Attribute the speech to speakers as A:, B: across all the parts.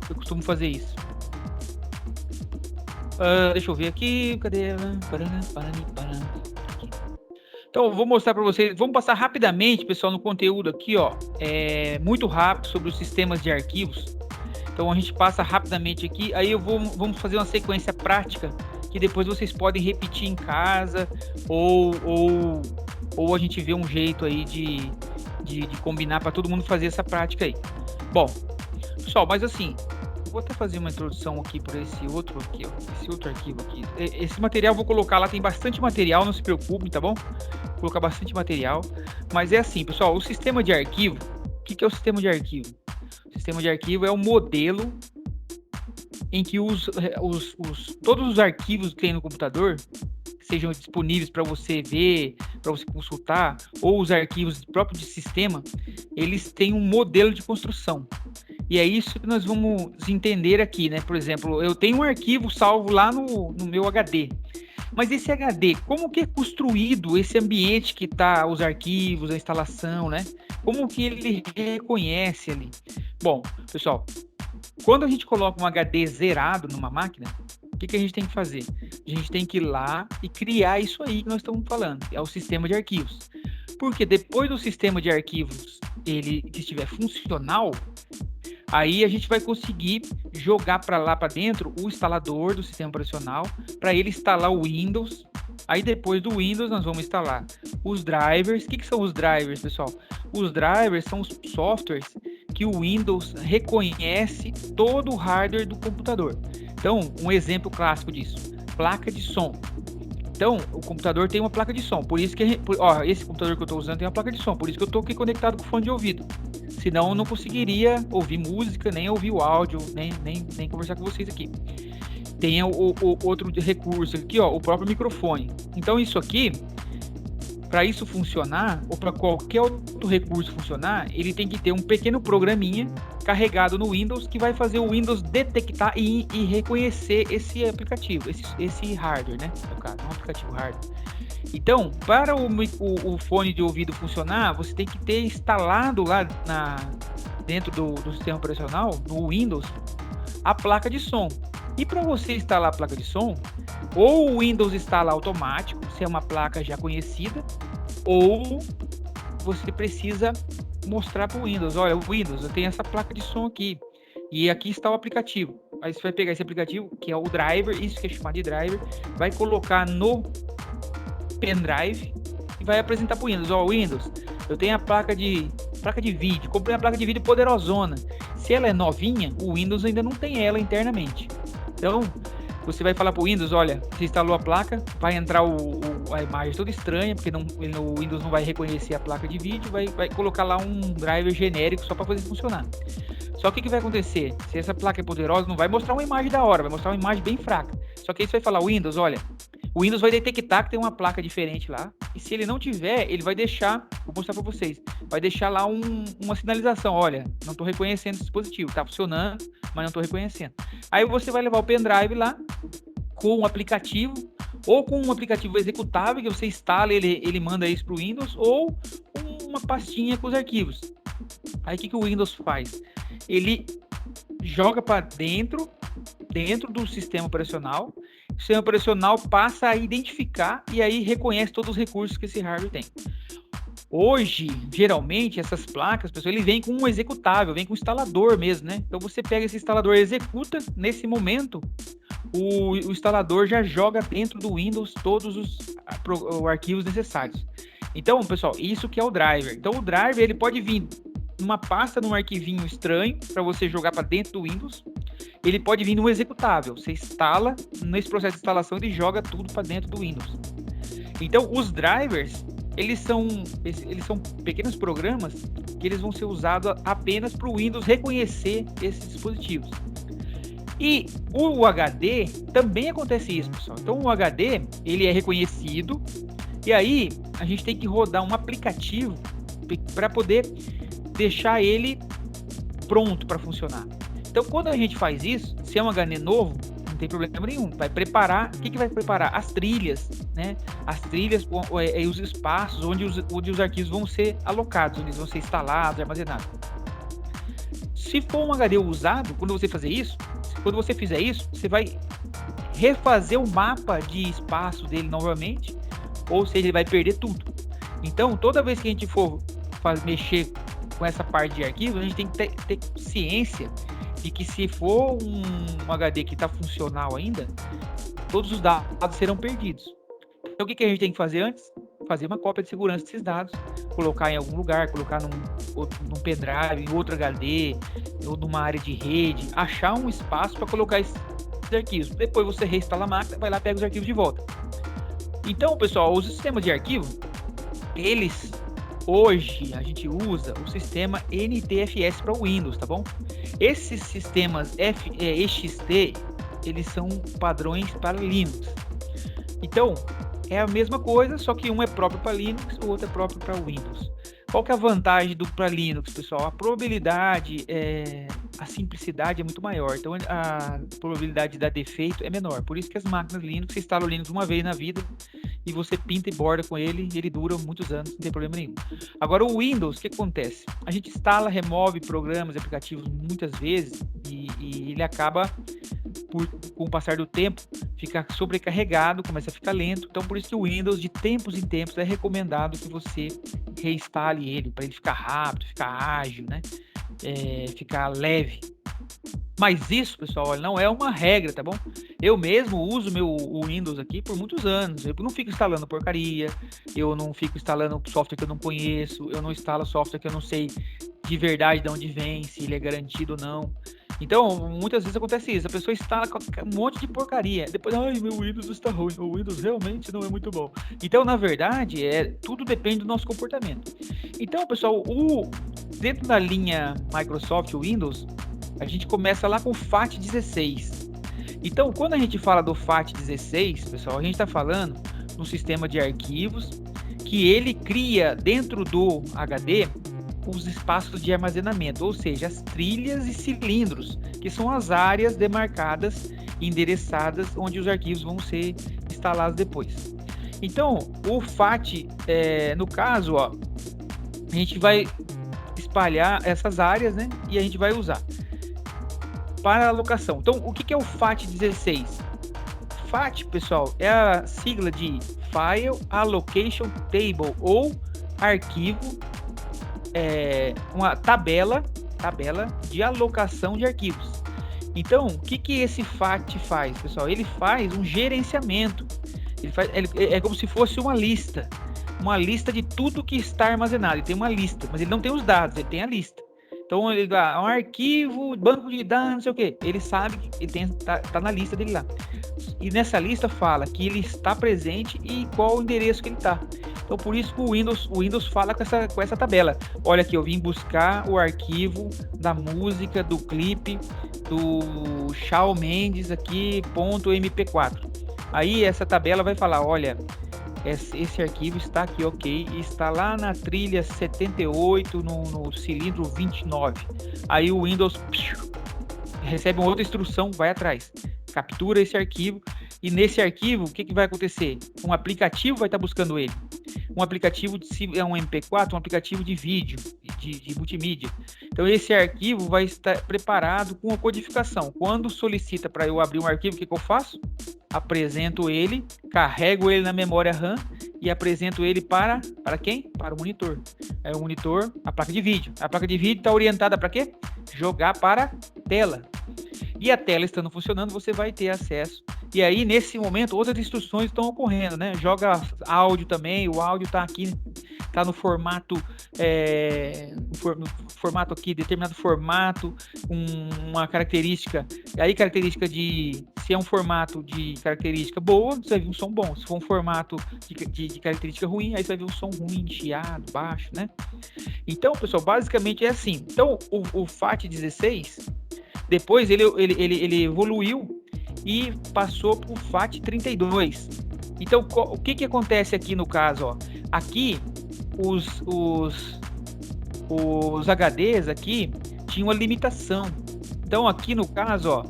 A: Eu costumo fazer isso. Deixa eu ver aqui. Cadê? Aqui. Então, eu vou mostrar para vocês. Vamos passar rapidamente, pessoal, no conteúdo aqui, ó. Muito rápido sobre os sistemas de arquivos. Então, a gente passa rapidamente aqui. Aí vamos fazer uma sequência prática que depois vocês podem repetir em casa ou a gente vê um jeito aí de combinar para todo mundo fazer essa prática aí. Bom, pessoal, mas assim, vou até fazer uma introdução aqui para esse outro aqui, ó, esse outro arquivo aqui. Esse material eu vou colocar lá, tem bastante material, não se preocupe, tá bom? Vou colocar bastante material. Mas é assim, pessoal, o sistema de arquivo, o que é o sistema de arquivo? O sistema de arquivo é o modelo em que todos os arquivos que tem no computador sejam disponíveis para você ver, para você consultar, ou os arquivos próprios de sistema, eles têm um modelo de construção. E é isso que nós vamos entender aqui, né? Por exemplo, eu tenho um arquivo salvo lá no meu HD. Mas esse HD, como que é construído esse ambiente que está os arquivos, a instalação, né? Como que ele reconhece ali? Bom, pessoal, quando a gente coloca um HD zerado numa máquina, o que a gente tem que fazer? A gente tem que ir lá e criar isso aí que nós estamos falando, é o sistema de arquivos. Porque depois do sistema de arquivos ele estiver funcional, aí a gente vai conseguir jogar para lá para dentro o instalador do sistema operacional para ele instalar o Windows. Aí depois do Windows nós vamos instalar os drivers. O que são os drivers, pessoal? Os drivers são os softwares que o Windows reconhece todo o hardware do computador. Então, um exemplo clássico disso, placa de som. Então, o computador tem uma placa de som, por isso que esse computador que eu estou usando tem uma placa de som, por isso que eu estou aqui conectado com fone de ouvido. Senão eu não conseguiria ouvir música, nem ouvir o áudio, nem conversar com vocês aqui. Tem o outro recurso aqui, ó, o próprio microfone. Então isso aqui, para isso funcionar, ou para qualquer outro recurso funcionar, ele tem que ter um pequeno programinha carregado no Windows que vai fazer o Windows detectar e reconhecer esse aplicativo, esse hardware, né? No caso, um aplicativo hardware. Então, para o fone de ouvido funcionar, você tem que ter instalado lá dentro do sistema operacional, no Windows, a placa de som. E para você instalar a placa de som, ou o Windows instala automático, se é uma placa já conhecida, ou você precisa mostrar para o Windows, olha, o Windows, eu tenho essa placa de som aqui, e aqui está o aplicativo. Aí você vai pegar esse aplicativo, que é o driver, isso que é chamado de driver, vai colocar no pendrive e vai apresentar para o Windows. Ó, Windows, eu tenho a placa de vídeo, comprei uma placa de vídeo poderosona. Se ela é novinha, o Windows ainda não tem ela internamente. Então, você vai falar para o Windows, olha, você instalou a placa, vai entrar a imagem toda estranha, porque o Windows não vai reconhecer a placa de vídeo, vai colocar lá um driver genérico só para fazer funcionar. Só que o que vai acontecer? Se essa placa é poderosa, não vai mostrar uma imagem da hora, vai mostrar uma imagem bem fraca. Só que aí você vai falar, Windows, olha, o Windows vai detectar que tem uma placa diferente lá, e se ele não tiver, ele vai deixar, vou mostrar para vocês, vai deixar lá uma sinalização, olha, não estou reconhecendo esse dispositivo, está funcionando, mas não estou reconhecendo. Aí você vai levar o pendrive lá, com um aplicativo, ou com um aplicativo executável, que você instala, ele manda isso para o Windows, ou uma pastinha com os arquivos. Aí o que o Windows faz? Ele joga para dentro do sistema operacional, o sistema operacional passa a identificar e aí reconhece todos os recursos que esse hardware tem. Hoje, geralmente, essas placas, pessoal, ele vem com um executável, vem com um instalador mesmo, né? Então você pega esse instalador, executa, nesse momento, o instalador já joga dentro do Windows todos os arquivos necessários. Então, pessoal, isso que é o driver. Então, o driver, ele pode vir numa pasta, num arquivinho estranho, para você jogar para dentro do Windows. Ele pode vir num executável. Você instala, nesse processo de instalação, ele joga tudo para dentro do Windows. Então, os drivers, eles são pequenos programas que eles vão ser usados apenas para o Windows reconhecer esses dispositivos. E o HD também acontece isso, pessoal. Então, o HD, ele é reconhecido, e aí a gente tem que rodar um aplicativo para poder deixar ele pronto para funcionar. Então, quando a gente faz isso, se é um HD novo, não tem problema nenhum. Vai preparar, o que vai preparar? As trilhas, né? As trilhas e os espaços onde os arquivos vão ser alocados, onde eles vão ser instalados, armazenados. se for um HD usado, quando você fizer isso, você vai refazer o mapa de espaço dele novamente, ou seja, ele vai perder tudo. Então, toda vez que a gente for mexer com essa parte de arquivo, a gente tem que ter ciência de que se for um HD que está funcional ainda, todos os dados serão perdidos. Então, o que a gente tem que fazer antes? Fazer uma cópia de segurança desses dados, colocar em algum lugar, colocar num pendrive, em outro HD, ou numa área de rede, achar um espaço para colocar esses arquivos. Depois você reinstala a máquina, vai lá e pega os arquivos de volta. Então, pessoal, os sistemas de arquivo, hoje a gente usa o sistema NTFS para o Windows, tá bom? Esses sistemas EXT, eles são padrões para Linux. Então, é a mesma coisa, só que um é próprio para Linux, o outro é próprio para Windows. Qual que é a vantagem para Linux, pessoal? A probabilidade, a simplicidade é muito maior, então a probabilidade de dar defeito é menor. Por isso que as máquinas Linux, você instala o Linux uma vez na vida e você pinta e borda com ele e ele dura muitos anos, não tem problema nenhum. Agora o Windows, o que acontece? A gente instala, remove programas, aplicativos muitas vezes e ele acaba, com o passar do tempo, fica sobrecarregado, começa a ficar lento. Então por isso que o Windows, de tempos em tempos, é recomendado que você reinstale ele, para ele ficar rápido, ficar ágil, né? Ficar leve. Mas isso, pessoal, não é uma regra, tá bom? Eu mesmo uso o Windows aqui por muitos anos. Eu não fico instalando porcaria, eu não fico instalando software que eu não conheço, eu não instalo software que eu não sei de verdade de onde vem, se ele é garantido ou não. Então, muitas vezes acontece isso, a pessoa instala um monte de porcaria, depois, meu Windows está ruim, o Windows realmente não é muito bom. Então, na verdade, tudo depende do nosso comportamento. Então, pessoal, dentro da linha Microsoft Windows, a gente começa lá com o FAT16. Então, quando a gente fala do FAT16, pessoal, a gente está falando no sistema de arquivos que ele cria dentro do HD os espaços de armazenamento, ou seja, as trilhas e cilindros, que são as áreas demarcadas e endereçadas onde os arquivos vão ser instalados depois. Então, o FAT, no caso, ó, a gente vai espalhar essas áreas, né, e a gente vai usar para alocação. Então, o que é o FAT16? FAT, pessoal, é a sigla de File Allocation Table, ou arquivo, uma tabela de alocação de arquivos. Então, o que esse FAT faz, pessoal? Ele faz um gerenciamento. É como se fosse uma lista de tudo que está armazenado. Ele tem uma lista, mas ele não tem os dados, ele tem a lista. Então, ele dá um arquivo, banco de dados, não sei o quê. Ele sabe que ele tá na lista dele lá. E nessa lista fala que ele está presente e qual o endereço que ele está. Então, por isso que o Windows fala com essa tabela. Olha aqui, eu vim buscar o arquivo da música, do clipe, do Shawn Mendes aqui, .mp4. Aí essa tabela vai falar, olha, esse arquivo está aqui, ok, e está lá na trilha 78, no cilindro 29. Aí o Windows recebe uma outra instrução, vai atrás, captura esse arquivo, e nesse arquivo, o que vai acontecer? Um aplicativo vai estar buscando ele. Um aplicativo, se é um MP4, um aplicativo de vídeo, de multimídia. Então, esse arquivo vai estar preparado com a codificação. Quando solicita para eu abrir um arquivo, o que eu faço? Apresento ele, carrego ele na memória RAM e apresento ele para quem? Para o monitor. O monitor, a placa de vídeo. A placa de vídeo está orientada para quê? Jogar para a tela. E a tela estando funcionando, você vai ter acesso. E aí, nesse momento, outras instruções estão ocorrendo, né? Joga áudio também, o áudio está aqui, está no formato, formato aqui, determinado formato, uma característica, aí característica se é um formato de característica boa, você vai ver um som bom. Se for um formato de característica ruim, aí você vai ver um som ruim, chiado, baixo, né? Então, pessoal, basicamente é assim. Então, o FAT16, depois ele evoluiu e passou para o FAT32. Então, o que acontece aqui no caso? Ó? Aqui, os HDs aqui tinham uma limitação. Então, aqui no caso, ó,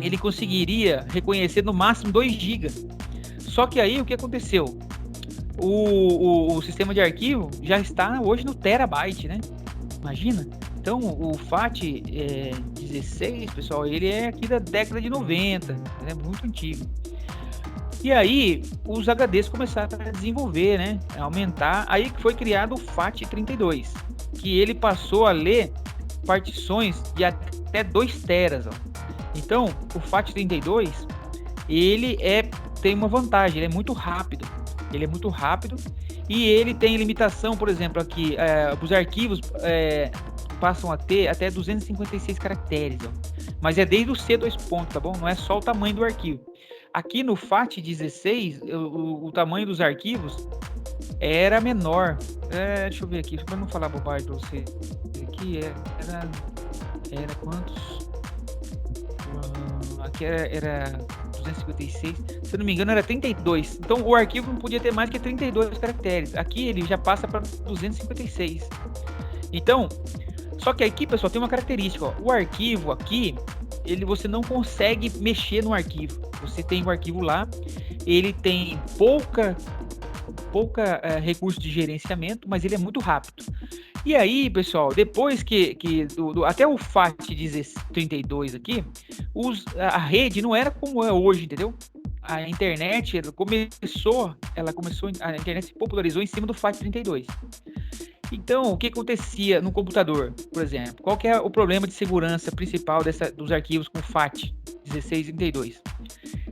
A: ele conseguiria reconhecer no máximo 2 GB. Só que aí, o que aconteceu? O sistema de arquivo já está hoje no terabyte, né? Imagina, Então, o FAT16, pessoal, ele é aqui da década de 90, é muito antigo. E aí, os HDs começaram a desenvolver, né? A aumentar. Aí que foi criado o FAT32, que ele passou a ler partições de até 2 teras. Ó. Então, o FAT32, ele tem uma vantagem, ele é muito rápido. Ele é muito rápido e ele tem limitação, por exemplo, aqui, os arquivos passam a ter até 256 caracteres, ó. Mas é desde o C2 ponto, tá bom? Não é só o tamanho do arquivo. Aqui no FAT16, o tamanho dos arquivos era menor. Deixa eu ver aqui, para não falar bobagem para você. Aqui era quantos? Aqui era 256. Se eu não me engano, era 32. Então, o arquivo não podia ter mais que 32 caracteres. Aqui ele já passa para 256. Então, só que aqui, pessoal, tem uma característica. Ó. O arquivo aqui, você não consegue mexer no arquivo. Você tem o arquivo lá, ele tem pouca recurso de gerenciamento, mas ele é muito rápido. E aí, pessoal, depois até o FAT32 aqui, a rede não era como é hoje, entendeu? A internet, a internet se popularizou em cima do FAT32. Então, o que acontecia no computador, por exemplo? Qual que é o problema de segurança principal dos arquivos com FAT 1632?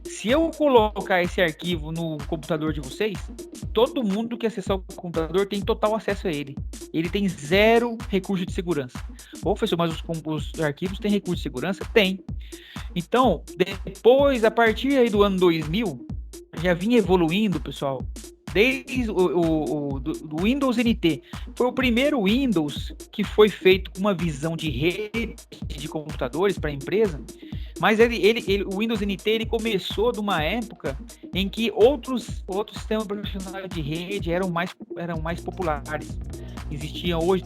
A: Se eu colocar esse arquivo no computador de vocês, todo mundo que acessar o computador tem total acesso a ele. Ele tem 0 recurso de segurança. Ô, professor, mas os arquivos têm recurso de segurança? Tem. Então, depois, a partir aí do ano 2000, já vinha evoluindo, pessoal, desde do Windows NT. Foi o primeiro Windows que foi feito com uma visão de rede de computadores para a empresa, mas o Windows NT ele começou de uma época em que outros sistemas operacionais de rede eram mais populares. Existiam hoje,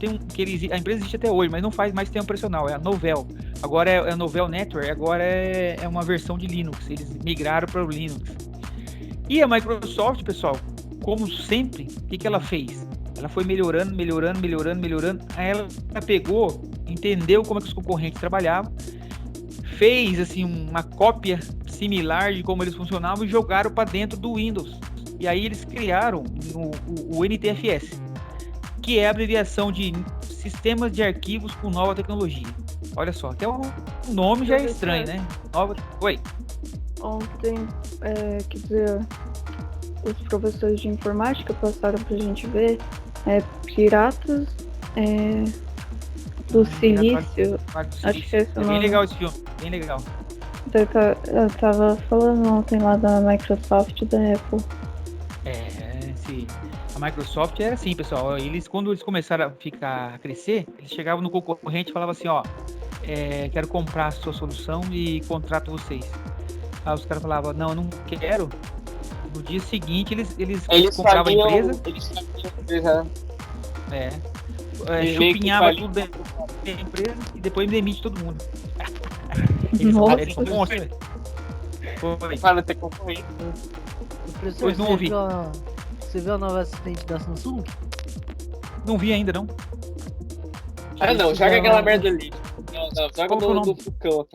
A: a empresa existe até hoje, mas não faz mais sistema operacional, é a Novell. Agora é a Novell Network, agora é uma versão de Linux, eles migraram para o Linux. E a Microsoft, pessoal, como sempre, o que ela fez? Ela foi melhorando. Aí ela pegou, entendeu como é que os concorrentes trabalhavam, fez assim uma cópia similar de como eles funcionavam e jogaram para dentro do Windows. E aí eles criaram o NTFS, que é a abreviação de Sistemas de Arquivos com Nova Tecnologia. Olha só, até o nome já é estranho, né? Oi.
B: Ontem, quer dizer, os professores de informática passaram pra gente ver Piratas do Silício. Acho que é esse o nome.
A: Bem legal esse filme, bem legal.
B: Eu tava falando ontem lá da Microsoft e da Apple.
A: Sim. A Microsoft era assim, pessoal. Quando eles começaram a crescer, eles chegavam no concorrente e falavam assim, ó, quero comprar a sua solução e contrato vocês. Aí os caras falavam, não, eu não quero. No dia seguinte, eles compravam a empresa. Chupinhava tudo dentro da empresa e depois demite todo mundo. Eles são monstros.
C: Para ter concorrente.
A: Pois não ouvi.
D: Você viu a nova assistente da Samsung?
A: Não vi ainda, não.
C: Não, joga aquela merda ali. Não, joga no Fucão.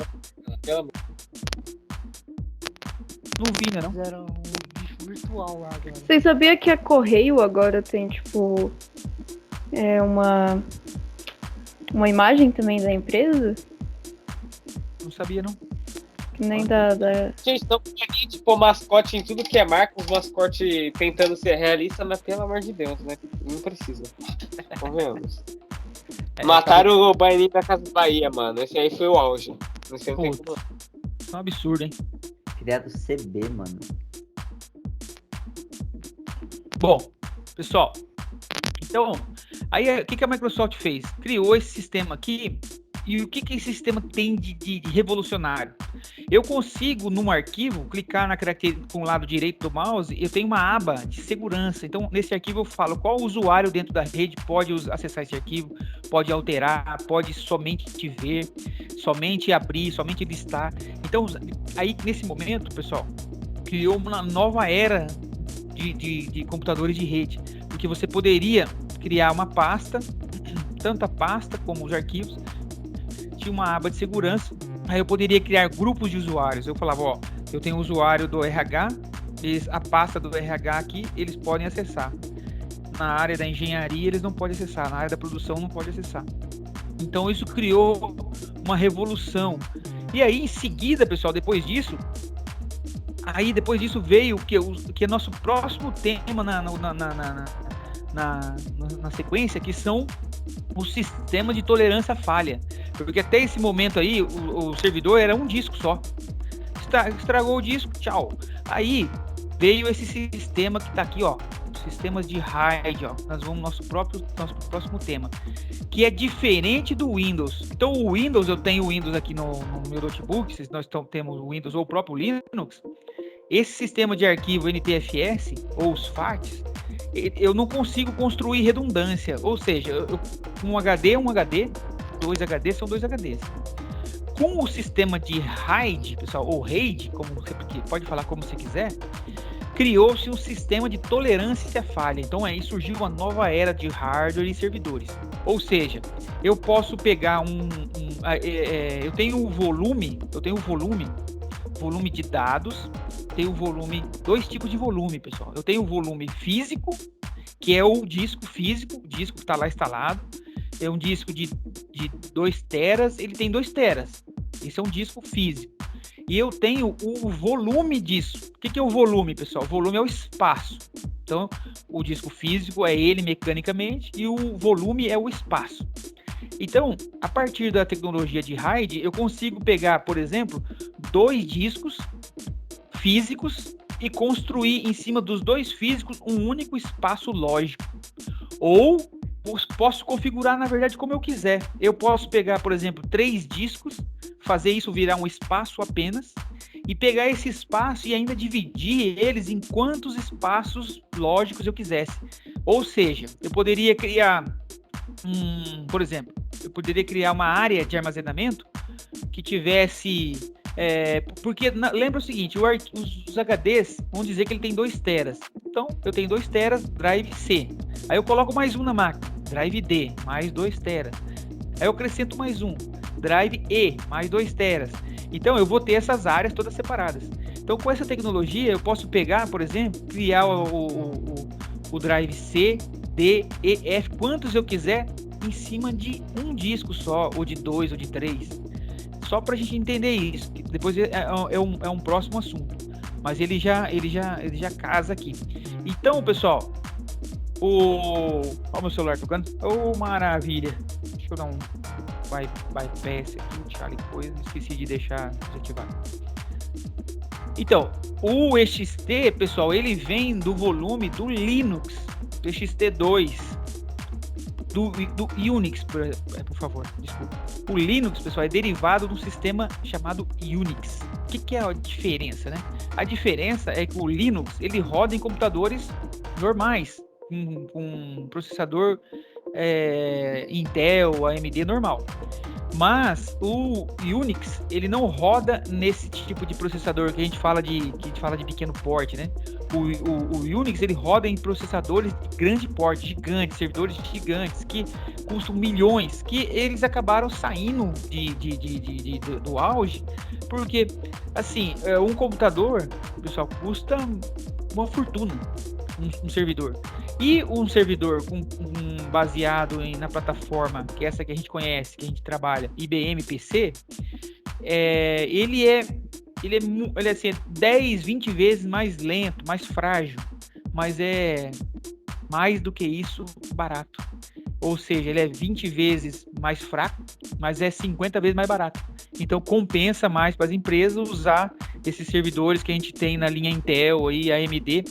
A: Não vi ainda, não.
D: Fizeram um bicho virtual lá agora.
B: Vocês sabiam que a Correio agora tem, tipo, uma imagem também da empresa?
A: Não sabia, não.
B: Que nem da...
C: Gente, estão aqui, tipo, mascote em tudo que é marca, os mascotes tentando ser realista, mas pelo amor de Deus, né? Não precisa. Convenhamos. Mataram o Baianinho da Casa Bahia, mano. Esse aí foi o auge. Não sei o que.
A: É um absurdo, hein?
E: Criado CB, mano.
A: Bom, pessoal, então, aí o que a Microsoft fez? Criou esse sistema aqui, e o que esse sistema tem de revolucionário? Eu consigo, num arquivo, clicar com o lado direito do mouse, eu tenho uma aba de segurança. Então, nesse arquivo eu falo qual usuário dentro da rede pode acessar esse arquivo, pode alterar, pode somente te ver, somente abrir, somente listar. Então, aí nesse momento, pessoal, criou uma nova era de computadores de rede, porque você poderia criar uma pasta tanto a pasta como os arquivos. Tinha uma aba de segurança. Aí eu poderia criar grupos de usuários. Eu falava, ó, eu tenho o usuário do RH, a pasta do RH aqui, eles podem acessar. Na área da engenharia, eles não podem acessar. Na área da produção, não pode acessar. Então, isso criou uma revolução. E aí, em seguida, pessoal, depois disso veio o que é nosso próximo tema na sequência, que são os sistemas de tolerância à falha. Porque até esse momento aí, o servidor era um disco só. Estragou o disco, tchau. Aí veio esse sistema que está aqui, ó, sistemas de RAID, ó. Nós vamos nosso próximo tema, que é diferente do Windows. Então o Windows, eu tenho o Windows aqui no meu notebook, se nós temos o Windows ou o próprio Linux. Esse sistema de arquivo NTFS ou os FATs, eu não consigo construir redundância, ou seja, um HD é um HD, 2 HDs são 2 HDs. Com o sistema de RAID, pessoal, ou RAID, como você pode falar como você quiser, criou-se um sistema de tolerância à falha. Então aí surgiu uma nova era de hardware e servidores. Ou seja, eu posso pegar eu tenho o volume de dados, tenho dois tipos de volume, pessoal. Eu tenho o volume físico, que é o disco físico, o disco que está lá instalado. É um disco de 2 teras, ele tem 2 teras. Esse é um disco físico. E eu tenho o volume disso. O que é o volume, pessoal? O volume é o espaço. Então, o disco físico é ele mecanicamente e o volume é o espaço. Então, a partir da tecnologia de RAID, eu consigo pegar, por exemplo, 2 discos físicos e construir em cima dos 2 físicos um único espaço lógico. Ou posso configurar, na verdade, como eu quiser. Eu posso pegar, por exemplo, 3 discos, fazer isso virar um espaço apenas, e pegar esse espaço e ainda dividir eles em quantos espaços lógicos eu quisesse. Ou seja, eu poderia criar, por exemplo, uma área de armazenamento que tivesse... porque lembra o seguinte, os HDs vão dizer que ele tem 2 teras. Então, eu tenho 2 teras, drive C. Aí eu coloco mais um na máquina, drive D, mais 2 teras. Aí eu acrescento mais um, drive E, mais 2 teras. Então, eu vou ter essas áreas todas separadas. Então, com essa tecnologia, eu posso pegar, por exemplo, criar o drive C, D, E, F, quantos eu quiser, em cima de um disco só, ou de 2, ou de 3. Só para a gente entender isso. Depois é um próximo assunto. Mas ele já casa aqui. Então, pessoal, olha o meu celular tocando. Maravilha. Deixa eu dar um bypass aqui, deixar ali coisa. Esqueci de deixar desativado. Então, o EXT, pessoal, ele vem do volume do Linux, do EXT2. Do Unix, por favor, desculpa. O Linux, pessoal, é derivado de um sistema chamado Unix. O que é a diferença, né? A diferença é que o Linux, ele roda em computadores normais, com processador Intel, AMD normal. Mas o Unix, ele não roda nesse tipo de processador que a gente fala de pequeno porte, né? O Unix, ele roda em processadores de grande porte, gigantes, servidores gigantes, que custam milhões, que eles acabaram saindo do auge, porque, assim, um computador, pessoal, custa uma fortuna, um servidor. E um servidor baseado na plataforma, que é essa que a gente conhece, que a gente trabalha, IBM PC, ele é assim, 10, 20 vezes mais lento, mais frágil, mas é mais do que isso barato. Ou seja, ele é 20 vezes mais fraco, mas é 50 vezes mais barato. Então compensa mais para as empresas usar esses servidores que a gente tem na linha Intel e AMD,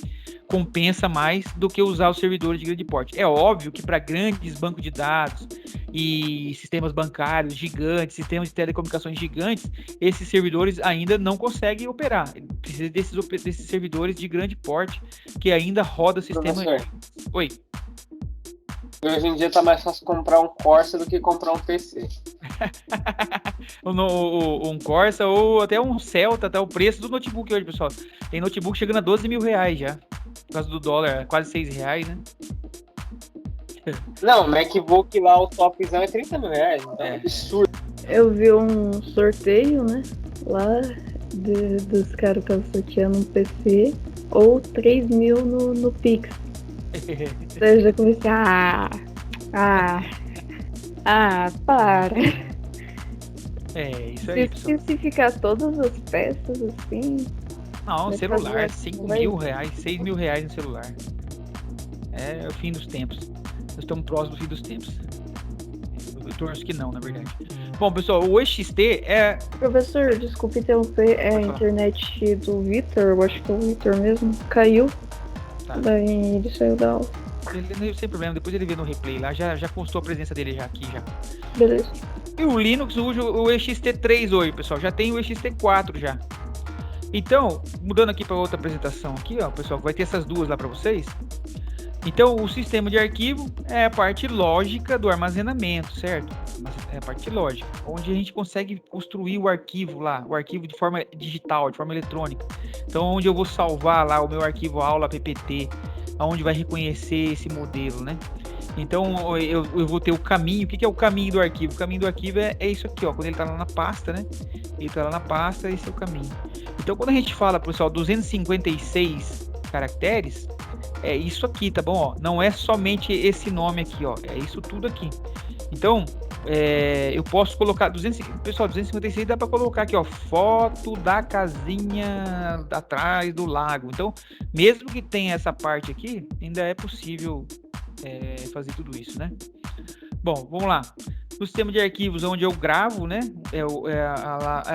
A: compensa mais do que usar os servidores de grande porte. É óbvio que para grandes bancos de dados e sistemas bancários gigantes, sistemas de telecomunicações gigantes, esses servidores ainda não conseguem operar. Precisa desses servidores de grande porte que ainda roda o sistema. Oi.
C: Hoje em dia tá mais fácil comprar um Corsa do que comprar um PC.
A: Um Corsa ou até um Celta, até o preço do notebook hoje, pessoal. Tem notebook chegando a R$12 mil já. Por causa do dólar, quase R$6, né?
C: Não, o MacBook lá, o topzão é 30 mil reais. Então é absurdo.
B: Eu vi um sorteio, né? Lá dos caras que estavam sorteando um PC ou 3 mil no Pix. Então eu já comecei para.
A: Isso aí, pessoal.
B: Se ficar todas as peças assim.
A: Não,
B: vai
A: celular,
B: fazer-
A: 5
B: vai-
A: mil reais, 6 mil reais no celular. É o fim dos tempos. Nós estamos próximos do fim dos tempos. Eu torço que não, na verdade. Bom, pessoal, o EXT é...
B: Professor, desculpe interromper, é a
A: Pode falar.
B: internet do Vitor, eu acho que é o Vitor mesmo, caiu.
A: Tá.
B: Daí ele saiu da aula.
A: Ele, sem problema, depois ele vê no replay lá, já constou a presença dele já aqui já.
B: Beleza.
A: E o Linux usa o EXT3 hoje, pessoal. Já tem o EXT4 já. Então, mudando aqui para outra apresentação aqui, ó, pessoal, vai ter essas duas lá para vocês. Então, o sistema de arquivo é a parte lógica do armazenamento, certo? É a parte lógica, onde a gente consegue construir o arquivo lá, o arquivo de forma digital, de forma eletrônica. Então, onde eu vou salvar lá o meu arquivo aula ppt, onde vai reconhecer esse modelo, né? Então, eu vou ter o caminho. O que é o caminho do arquivo? O caminho do arquivo é isso aqui, ó. Quando ele está lá na pasta, né? Ele está lá na pasta, esse é o caminho. Então, quando a gente fala, pessoal, 256 caracteres, é isso aqui, tá bom? Ó, não é somente esse nome aqui, ó. É isso tudo aqui. Então, eu posso colocar... Pessoal, 256 dá para colocar aqui, ó. Foto da casinha atrás do lago. Então, mesmo que tenha essa parte aqui, ainda é possível... fazer tudo isso, né? Bom, vamos lá. No sistema de arquivos, onde eu gravo, né? É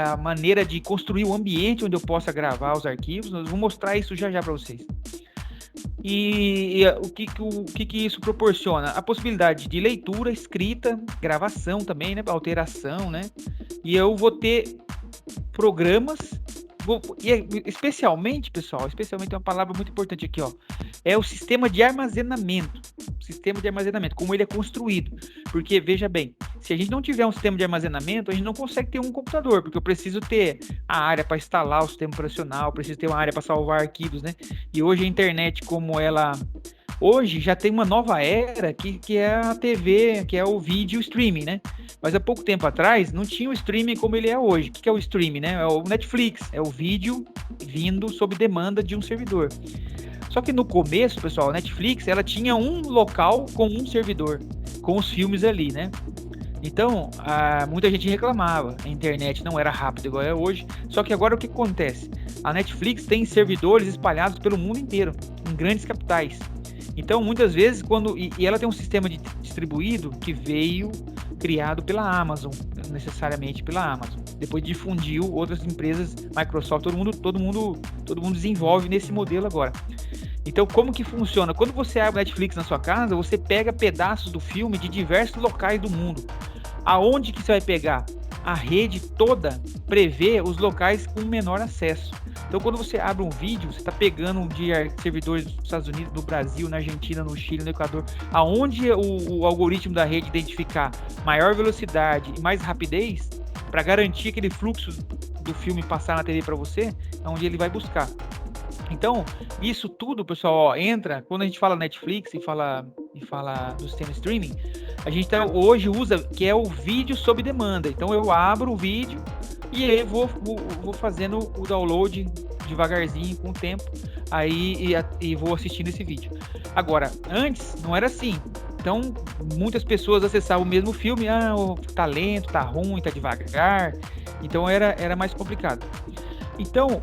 A: a maneira de construir o ambiente onde eu possa gravar os arquivos. Nós vamos mostrar isso já para vocês. E o que isso proporciona? A possibilidade de leitura, escrita, gravação também, né? Alteração, né? E eu vou ter programas. Especialmente, pessoal, especialmente é uma palavra muito importante aqui, ó. É o sistema de armazenamento. Sistema de armazenamento, como ele é construído. Porque, veja bem, se a gente não tiver um sistema de armazenamento, a gente não consegue ter um computador, porque eu preciso ter a área para instalar o sistema operacional, preciso ter uma área para salvar arquivos, né? E hoje a internet, como ela... Hoje já tem uma nova era que é a TV, que é o vídeo streaming, né? Mas há pouco tempo atrás não tinha o streaming como ele é hoje. O que é o streaming, né? É o Netflix, é o vídeo vindo sob demanda de um servidor. Só que no começo, pessoal, a Netflix, ela tinha um local com um servidor, com os filmes ali, né? Então, muita gente reclamava, a internet não era rápida igual é hoje, só que agora o que acontece? A Netflix tem servidores espalhados pelo mundo inteiro, em grandes capitais. Então, muitas vezes, e ela tem um sistema distribuído que veio criado pela Amazon, necessariamente pela Amazon. Depois difundiu outras empresas, Microsoft, todo mundo desenvolve nesse modelo agora. Então, como que funciona? Quando você abre a Netflix na sua casa, você pega pedaços do filme de diversos locais do mundo. Aonde que você vai pegar? A rede toda prevê os locais com menor acesso. Então, quando você abre um vídeo, você está pegando de servidores dos Estados Unidos, do Brasil, na Argentina, no Chile, no Equador, aonde o algoritmo da rede identificar maior velocidade e mais rapidez, para garantir aquele fluxo do filme passar na TV para você, é onde ele vai buscar. Então, isso tudo, pessoal, ó, entra, quando a gente fala Netflix e fala do sistema streaming, a gente hoje usa, que é o vídeo sob demanda. Então, eu abro o vídeo e aí vou fazendo o download devagarzinho, com o tempo, aí e vou assistindo esse vídeo. Agora, antes, não era assim. Então, muitas pessoas acessavam o mesmo filme, tá lento, tá ruim, tá devagar. Então, era mais complicado. Então,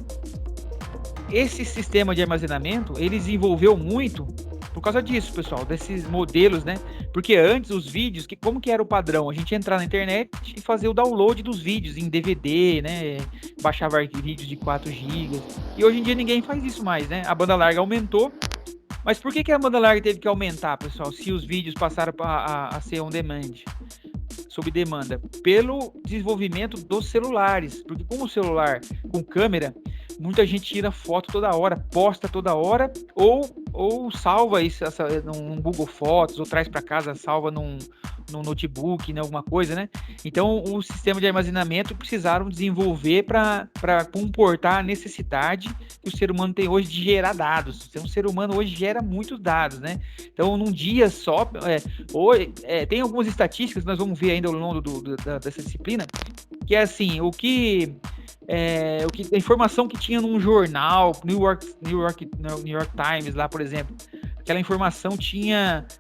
A: esse sistema de armazenamento, ele desenvolveu muito por causa disso, pessoal, desses modelos, né? Porque antes os vídeos, como que era o padrão? A gente ia entrar na internet e fazer o download dos vídeos em DVD, né? Baixava vídeos de 4 GB. E hoje em dia ninguém faz isso mais, né? A banda larga aumentou. Mas por que a banda larga teve que aumentar, pessoal, se os vídeos passaram a ser on demand? Sob demanda, pelo desenvolvimento dos celulares, porque com o celular com câmera, muita gente tira foto toda hora, posta toda hora, ou ou salva isso num Google Fotos, ou traz para casa, salva num notebook, né, alguma coisa, né? Então, o sistema de armazenamento precisaram desenvolver para comportar a necessidade que o ser humano tem hoje de gerar dados. Então, o ser humano hoje gera muitos dados, né? Então, num dia só, tem algumas estatísticas, nós vamos ver ainda ao longo dessa disciplina, que é assim, a informação que tinha num jornal, New York Times lá, por exemplo, aquela informação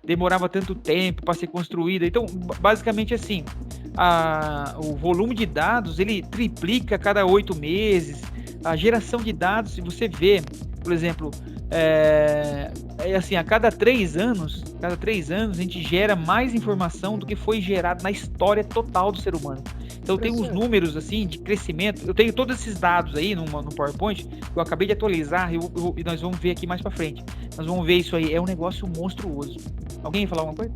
A: demorava tanto tempo para ser construída. Então, basicamente assim, o volume de dados, ele triplica a cada 8 meses. A geração de dados, se você vê, por exemplo, assim, a cada 3 anos, a gente gera mais informação do que foi gerado na história total do ser humano. Então tem uns números assim de crescimento. Eu tenho todos esses dados aí no PowerPoint que eu acabei de atualizar e nós vamos ver aqui mais pra frente. Nós vamos ver isso aí. É um negócio monstruoso. Alguém ia falar alguma coisa?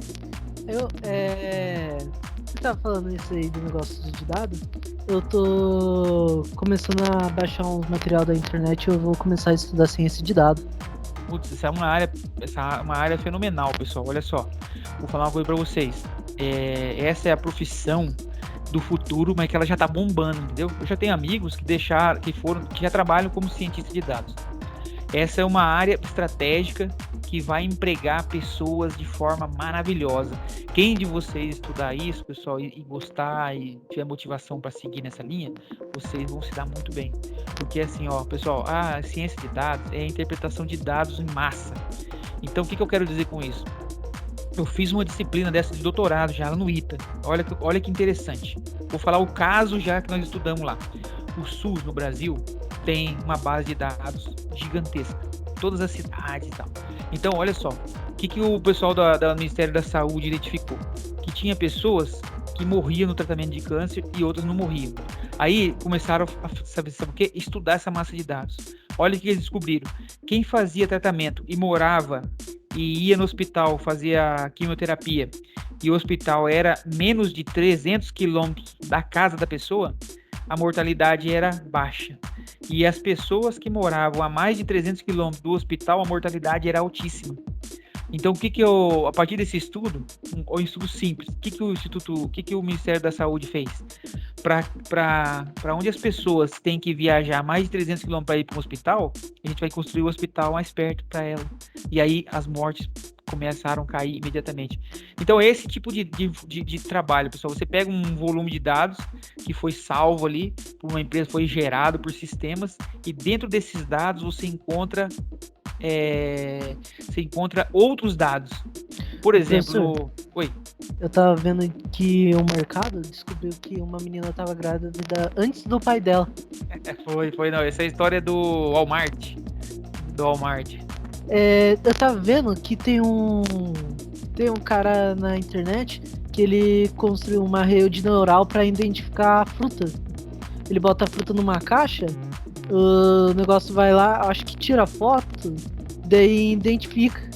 D: Você tava falando isso aí do negócio de dados? Eu tô começando a baixar uns material da internet e eu vou começar a estudar ciência de dados.
A: Putz, essa é uma área fenomenal, pessoal. Olha só, vou falar uma coisa pra vocês. Essa é a profissão do futuro, mas que ela já tá bombando, entendeu? Eu já tenho amigos que já trabalham como cientista de dados. Essa é uma área estratégica que vai empregar pessoas de forma maravilhosa. Quem de vocês estudar isso, pessoal, e gostar e tiver motivação para seguir nessa linha, vocês vão se dar muito bem. Porque assim, ó, pessoal, a ciência de dados é a interpretação de dados em massa. Então, o que eu quero dizer com isso? Eu fiz uma disciplina dessa de doutorado já lá no ITA. Olha que interessante. Vou falar o caso já que nós estudamos lá. O SUS no Brasil tem uma base de dados gigantesca. Todas as cidades e tal. Então, olha só. O que o pessoal do Ministério da Saúde identificou? Que tinha pessoas que morriam no tratamento de câncer e outras não morriam. Aí começaram a sabe o quê? Estudar essa massa de dados. Olha o que eles descobriram. Quem fazia tratamento e morava e ia no hospital, fazia quimioterapia, e o hospital era menos de 300 quilômetros da casa da pessoa, a mortalidade era baixa. E as pessoas que moravam a mais de 300 quilômetros do hospital, a mortalidade era altíssima. Então, a partir desse estudo, um estudo simples, o que o Ministério da Saúde fez? Para onde as pessoas têm que viajar mais de 300 km para ir para um hospital, a gente vai construir o hospital mais perto para ela. E aí as mortes começaram a cair imediatamente. Então, esse tipo de trabalho, pessoal, você pega um volume de dados que foi salvo ali por uma empresa, foi gerado por sistemas, e dentro desses dados você encontra outros dados. Por exemplo... Oi.
D: Eu tava vendo que o mercado descobriu que uma menina tava grávida antes do pai dela.
A: Não. Essa é a história do Walmart.
D: Eu tava vendo que tem um cara na internet que ele construiu uma rede neural para identificar a fruta. Ele bota a fruta numa caixa, o negócio vai lá, acho que tira a foto, daí identifica.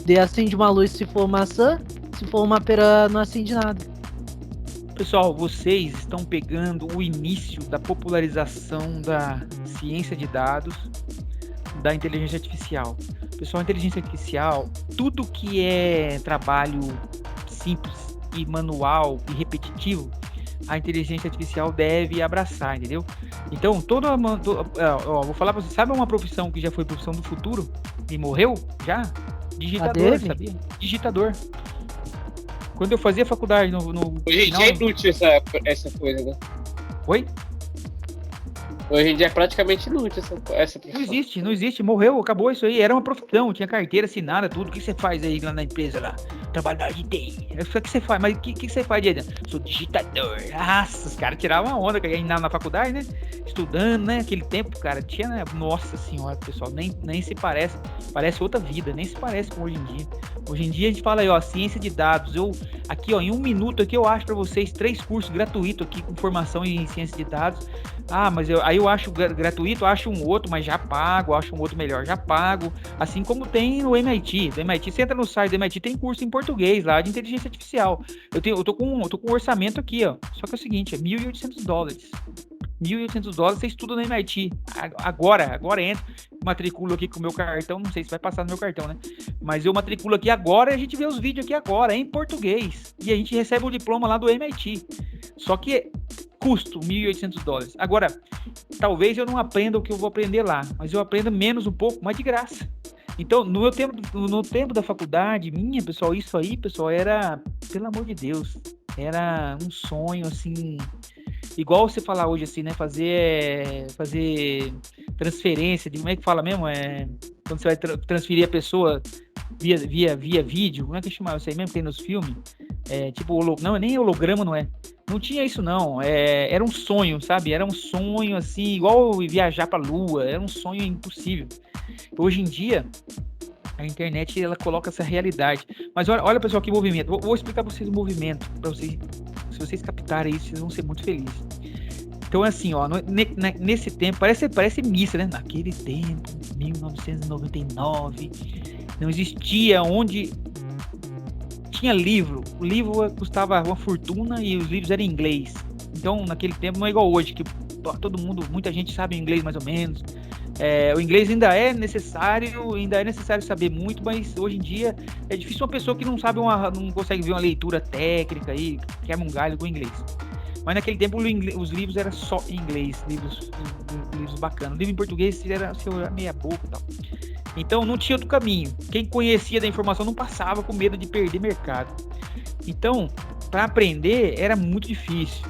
D: Daí acende uma luz se for maçã, se for uma pera não acende nada.
A: Pessoal, vocês estão pegando o início da popularização da ciência de dados, da inteligência artificial. Pessoal, a inteligência artificial, tudo que é trabalho simples e manual e repetitivo, a inteligência artificial deve abraçar, entendeu? Então, vou falar pra você, sabe uma profissão que já foi profissão do futuro e morreu? Já? Digitador, sabia? Digitador. Quando eu fazia faculdade
C: Hoje em dia é inútil essa coisa, né?
A: Oi?
C: Hoje em dia é praticamente inútil essa profissão.
A: Não existe, morreu, acabou isso aí. Era uma profissão, tinha carteira assinada, tudo. O que você faz aí lá na empresa lá? Trabalho da TI. O que você faz? Mas o que você faz, Diana? Sou digitador. Nossa, os caras tiravam uma onda na faculdade, né? Estudando, né? Aquele tempo, cara, tinha, né? Nossa senhora, pessoal, nem se parece. Parece outra vida, nem se parece com hoje em dia. Hoje em dia a gente fala aí, ó, ciência de dados. Aqui, ó, em 1 minuto aqui eu acho pra vocês 3 cursos gratuitos aqui com formação em ciência de dados. Ah, mas eu acho gratuito, acho um outro, mas já pago, acho um outro melhor, já pago. Assim como tem no MIT. Do MIT, você entra no site do MIT, tem curso em português lá de inteligência artificial. Eu tô com um orçamento aqui, ó. Só que é o seguinte, é $1.800. $1.800, você estuda no MIT. Agora entra, matriculo aqui com o meu cartão, não sei se vai passar no meu cartão, né? Mas eu matriculo aqui agora e a gente vê os vídeos aqui agora, em português. E a gente recebe o diploma lá do MIT. Só que custo $1.800. Agora, talvez eu não aprenda o que eu vou aprender lá, mas eu aprenda menos um pouco, mas de graça. Então, no tempo da faculdade minha, pessoal, isso aí, pessoal, era, pelo amor de Deus, era um sonho, assim, igual você falar hoje, assim, né, fazer transferência, como é que fala mesmo? Quando você vai transferir a pessoa via vídeo, como é que chama isso aí mesmo que tem nos filmes? Tipo, não, nem holograma, não é. Não tinha isso, não. Era um sonho, sabe? Era um sonho, assim, igual viajar pra Lua. Era um sonho impossível. Hoje em dia, a internet, ela coloca essa realidade. Mas olha pessoal, que movimento. Vou explicar pra vocês o movimento. Se vocês captarem isso, vocês vão ser muito felizes. Então, assim, ó, nesse tempo, parece missa, né? Naquele tempo, 1999, não existia onde tinha livro. O livro custava uma fortuna e os livros eram em inglês. Então, naquele tempo, não é igual hoje, que muita gente sabe inglês mais ou menos. O inglês ainda é necessário saber muito, mas hoje em dia é difícil uma pessoa que não consegue ver uma leitura técnica aí, quebra um galho com o inglês. Mas naquele tempo os livros eram só em inglês, livros bacanas. O livro em português era meia boca e tal. Então não tinha outro caminho. Quem conhecia da informação não passava com medo de perder mercado. Então, para aprender era muito difícil.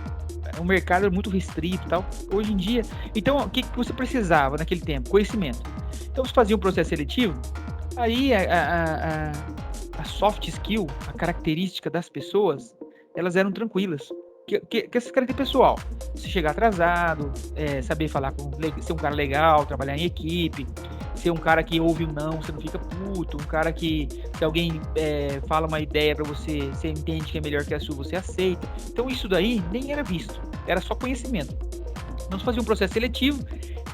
A: O mercado era muito restrito e tal. Hoje em dia... Então, o que você precisava naquele tempo? Conhecimento. Então, você fazia um processo seletivo, aí a soft skill, a característica das pessoas, elas eram tranquilas. Que essas características pessoal, você chegar atrasado, saber falar ser um cara legal, trabalhar em equipe, ser um cara que ouve o não, você não fica puto, um cara que, se alguém fala uma ideia pra você, você entende que é melhor que a sua, você aceita. Então isso daí nem era visto, era só conhecimento. Então você fazia um processo seletivo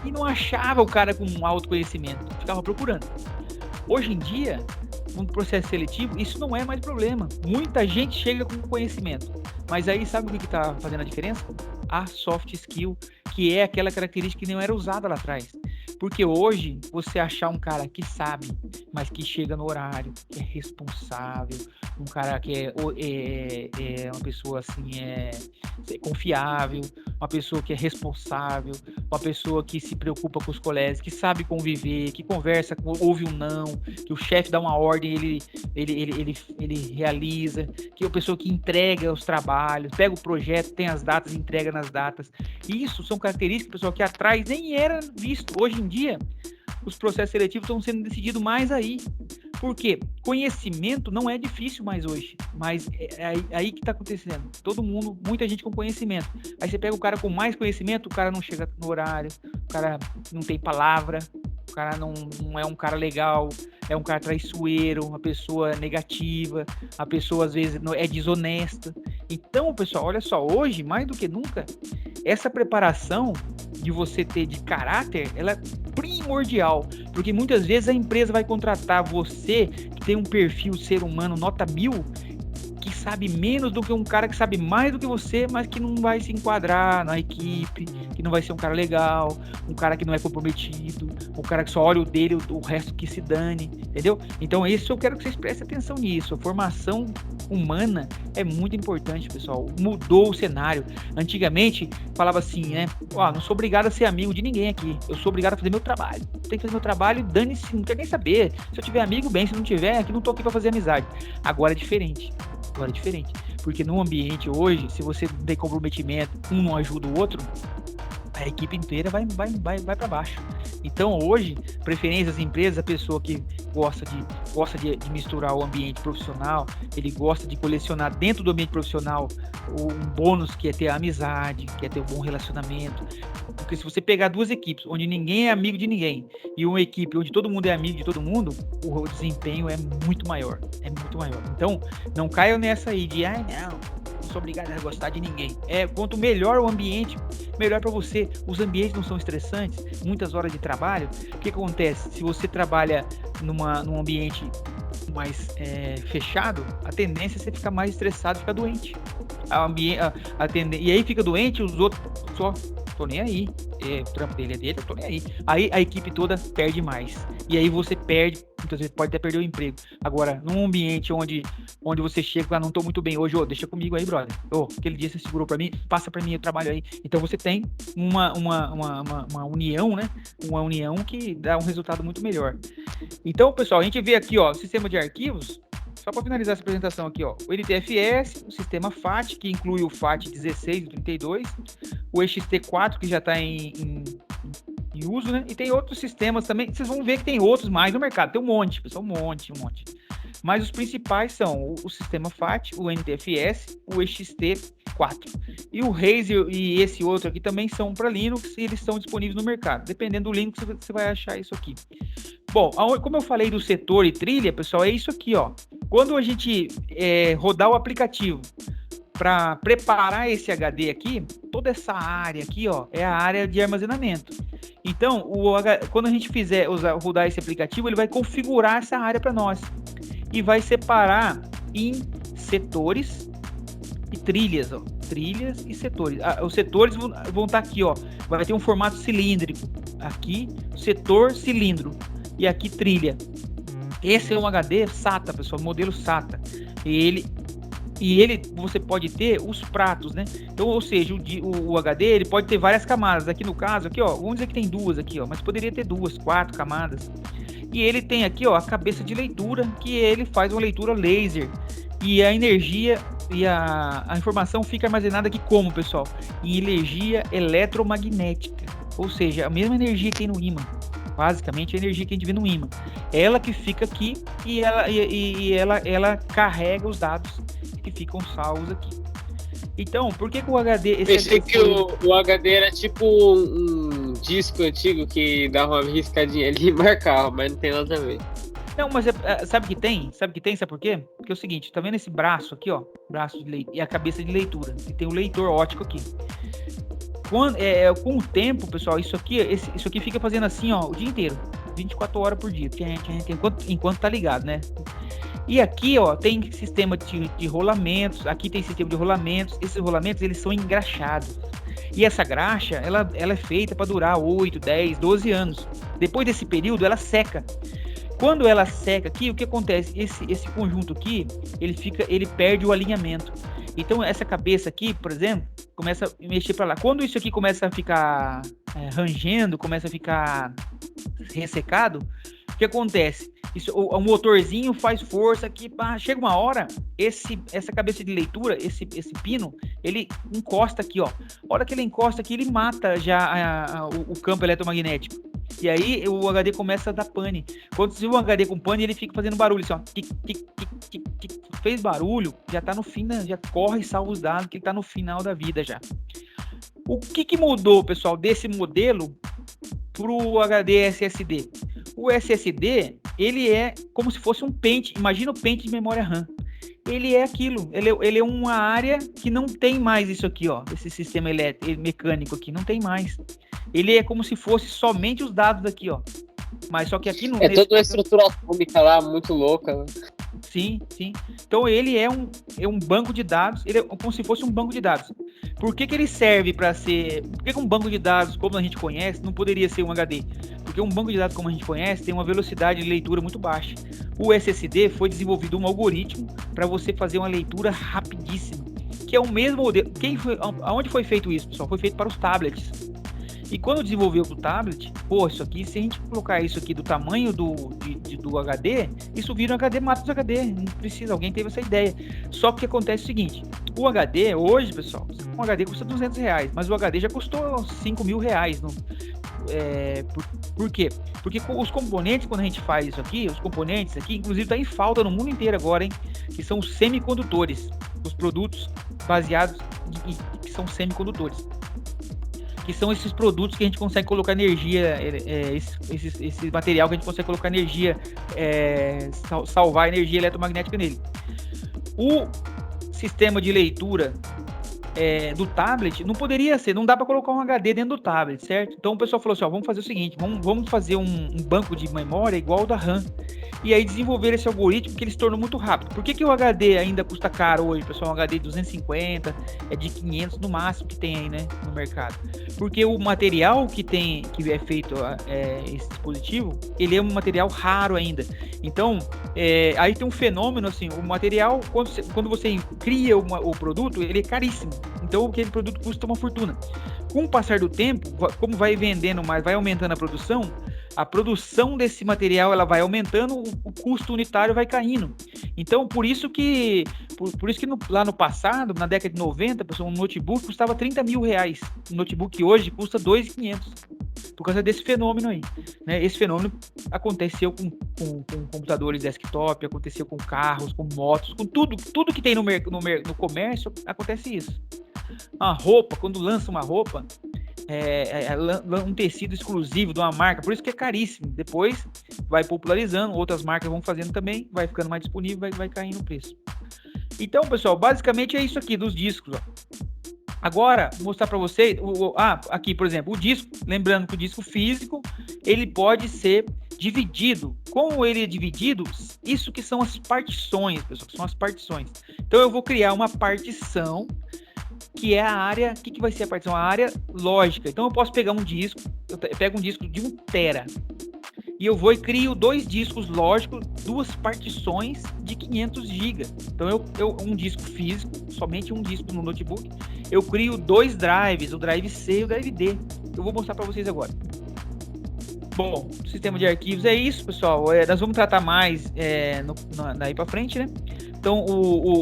A: e não achava o cara com um autoconhecimento, ficava procurando. Hoje em dia, no processo seletivo, isso não é mais problema. Muita gente chega com conhecimento. Mas aí, sabe o que está fazendo a diferença? A soft skill, que é aquela característica que não era usada lá atrás. Porque hoje, você achar um cara que sabe, mas que chega no horário, que é responsável, um cara que é uma pessoa assim, confiável, uma pessoa que é responsável, uma pessoa que se preocupa com os colegas, que sabe conviver, que conversa, ouve um não, que o chefe dá uma ordem, ele realiza, que é uma pessoa que entrega os trabalhos, pega o projeto, tem as datas, entrega nas datas. Isso são características, pessoal, que atrás nem era visto. Hoje em dia, os processos seletivos estão sendo decididos mais aí. Por quê? Conhecimento não é difícil mais hoje, mas é aí que está acontecendo. Muita gente com conhecimento. Aí você pega o cara com mais conhecimento, o cara não chega no horário, o cara não tem palavra, o cara não é um cara legal, é um cara traiçoeiro, uma pessoa negativa, a pessoa às vezes é desonesta. Então, pessoal, olha só, hoje, mais do que nunca, essa preparação de você ter de caráter, ela é primordial, porque muitas vezes a empresa vai contratar você, que tem um perfil ser humano nota 1000, que sabe menos do que um cara que sabe mais do que você, mas que não vai se enquadrar na equipe, que não vai ser um cara legal, um cara que não é comprometido, um cara que só olha o dele, o resto que se dane, entendeu? Então isso eu quero que vocês prestem atenção nisso. A formação humana é muito importante, pessoal. Mudou o cenário. Antigamente falava assim, né? Não sou obrigado a ser amigo de ninguém aqui, eu sou obrigado a fazer meu trabalho. Tem que fazer meu trabalho e dane-se, não quero nem saber. Se eu tiver amigo, bem, se não tiver, aqui não tô aqui pra fazer amizade. Agora é diferente, porque no ambiente hoje, se você não tem comprometimento, um não ajuda o outro, a equipe inteira vai para baixo. Então hoje, preferência das empresas, a pessoa que gosta de misturar o ambiente profissional, ele gosta de colecionar dentro do ambiente profissional um bônus que é ter a amizade, que é ter um bom relacionamento. Porque se você pegar duas equipes onde ninguém é amigo de ninguém e uma equipe onde todo mundo é amigo de todo mundo, o desempenho é muito maior. Então, não caiam nessa aí de, não sou obrigado a gostar de ninguém. Quanto melhor o ambiente, melhor para você. Os ambientes não são estressantes, muitas horas de trabalho. O que acontece? Se você trabalha num ambiente mais fechado, a tendência é você ficar mais estressado, ficar doente. E aí fica doente, os outros só tô nem aí. O trampo dele é dele, eu tô nem aí. Aí a equipe toda perde mais. E aí você perde, muitas vezes pode até perder o emprego. Agora, num ambiente onde você chega, não tô muito bem hoje, deixa comigo aí, brother. Aquele dia você segurou pra mim, passa pra mim, eu trabalho aí. Então você tem uma união, né? Uma união que dá um resultado muito melhor. Então, pessoal, a gente vê aqui, sistema de arquivos. Só para finalizar essa apresentação aqui, o NTFS, o sistema FAT, que inclui o FAT 16 e 32, o EXT4, que já está em uso, né? E tem outros sistemas também. Vocês vão ver que tem outros mais no mercado. Tem um monte, pessoal, um monte. Mas os principais são o sistema FAT, o NTFS, o EXT4. E o Razer e esse outro aqui também são para Linux e eles estão disponíveis no mercado. Dependendo do Linux, você vai achar isso aqui. Bom, como eu falei do setor e trilha, pessoal, é isso aqui, Quando a gente rodar o aplicativo para preparar esse HD aqui, toda essa área aqui, é a área de armazenamento. Então, quando a gente fizer rodar esse aplicativo, ele vai configurar essa área para nós e vai separar em setores e trilhas, trilhas e setores. Os setores vão estar aqui, vai ter um formato cilíndrico. Aqui, setor cilindro. E aqui, trilha. Esse é um HD SATA, pessoal, modelo SATA. E ele você pode ter os pratos, né? Então, ou seja, o HD ele pode ter várias camadas. Aqui no caso, aqui, vamos dizer que tem duas aqui, mas poderia ter 2, 4 camadas. E ele tem aqui, a cabeça de leitura, que ele faz uma leitura laser. E a energia e a informação fica armazenada aqui como, pessoal? Em energia eletromagnética. Ou seja, a mesma energia que tem no ímã. Basicamente, a energia que a gente vê no ímã. Ela que fica aqui e ela carrega os dados que ficam salvos aqui. Então, por que o HD...
C: Pensei que o HD era tipo um disco antigo que dava uma riscadinha ali e marcava, mas não tem nada a ver.
A: Não, mas sabe que tem? Sabe por quê? Porque é o seguinte, tá vendo esse braço aqui, braço de leitura, e a cabeça de leitura. E tem o leitor óptico aqui. Com o tempo, pessoal, isso aqui fica fazendo assim, o dia inteiro, 24 horas por dia, enquanto tá ligado, né? E aqui, tem sistema de rolamentos, aqui tem sistema de rolamentos, esses rolamentos, eles são engraxados. E essa graxa, ela é feita para durar 8, 10, 12 anos. Depois desse período, ela seca. Quando ela seca aqui, o que acontece? Esse conjunto aqui, ele perde o alinhamento. Então, essa cabeça aqui, por exemplo, começa a mexer para lá. Quando isso aqui começa a ficar rangendo, começa a ficar ressecado, o que acontece? O motorzinho faz força aqui, chega uma hora, essa cabeça de leitura, esse pino, ele encosta aqui, A hora que ele encosta aqui, ele mata já o campo eletromagnético. E aí o HD começa a dar pane. Quando você vê um HD com pane, ele fica fazendo barulho, assim, tic, tic, tic, tic, tic. Fez barulho, já tá no fim, já corre e salva os dados, que ele tá no final da vida já. O que mudou, pessoal, desse modelo pro HD SSD? O SSD, ele é como se fosse um pente, imagina o pente de memória RAM. Ele é aquilo, ele é uma área que não tem mais isso aqui, esse sistema mecânico aqui, não tem mais. Ele é como se fosse somente os dados aqui, mas só que aqui no...
C: toda uma estrutura atômica lá, muito louca, né?
A: Sim. Então ele é um banco de dados, ele é como se fosse um banco de dados. Por que ele serve para ser... Por que um banco de dados, como a gente conhece, não poderia ser um HD? Porque um banco de dados, como a gente conhece, tem uma velocidade de leitura muito baixa. O SSD foi desenvolvido um algoritmo para você fazer uma leitura rapidíssima, que é o mesmo modelo. Aonde foi feito isso, pessoal? Foi feito para os tablets. E quando desenvolveu o tablet, isso aqui, se a gente colocar isso aqui do tamanho do HD, isso vira um HD, mata os HD, não precisa, alguém teve essa ideia. Só que acontece o seguinte, o HD hoje, pessoal, um HD custa R$200, mas o HD já custou R$5.000. Por quê? Porque os componentes, quando a gente faz isso aqui, os componentes aqui, inclusive está em falta no mundo inteiro agora, hein? Que são os semicondutores, os produtos baseados que são semicondutores. Que são esses produtos que a gente consegue colocar energia, esse material que a gente consegue colocar energia, salvar energia eletromagnética nele. O sistema de leitura do tablet, não poderia ser, não dá para colocar um HD dentro do tablet, certo? Então o pessoal falou assim, ó, vamos fazer o seguinte, vamos fazer um banco de memória igual ao da RAM. E aí desenvolver esse algoritmo que ele se tornou muito rápido. Por que o HD ainda custa caro hoje, pessoal? Um HD de 250, é de 500 no máximo que tem aí, né, no mercado. Porque o material que é feito esse dispositivo, ele é um material raro ainda. Então, aí tem um fenômeno assim, o material, quando você cria o produto, ele é caríssimo. Então, aquele produto custa uma fortuna. Com o passar do tempo, como vai vendendo mais, vai aumentando a produção desse material ela vai aumentando, o custo unitário vai caindo. Então, por isso que lá no passado, na década de 90, pessoal, um notebook custava 30 mil reais. Um notebook hoje custa 2.500. Por causa desse fenômeno aí, né? Esse fenômeno aconteceu com computadores desktop, aconteceu com carros, com motos, com tudo que tem no comércio, acontece isso. A roupa, quando lança uma roupa, um tecido exclusivo de uma marca, por isso que é caríssimo. Depois vai popularizando, outras marcas vão fazendo também, vai ficando mais disponível, vai caindo o preço. Então, pessoal, basicamente é isso aqui dos discos, ó. Agora, vou mostrar para vocês, aqui, por exemplo, o disco, lembrando que o disco físico, ele pode ser dividido. Como ele é dividido, isso que são as partições, pessoal, são as partições. Então, eu vou criar uma partição, que é a área, o que vai ser a partição? A área lógica. Então, eu posso pegar um disco, eu pego um disco de 1 tera, e eu vou e crio 2 discos lógicos, 2 partições de 500 GB. Então, um disco físico, somente um disco no notebook, eu crio 2 drives, o drive C e o drive D. Eu vou mostrar para vocês agora. Bom, o sistema de arquivos é isso, pessoal. Nós vamos tratar mais daí para frente, né? Então,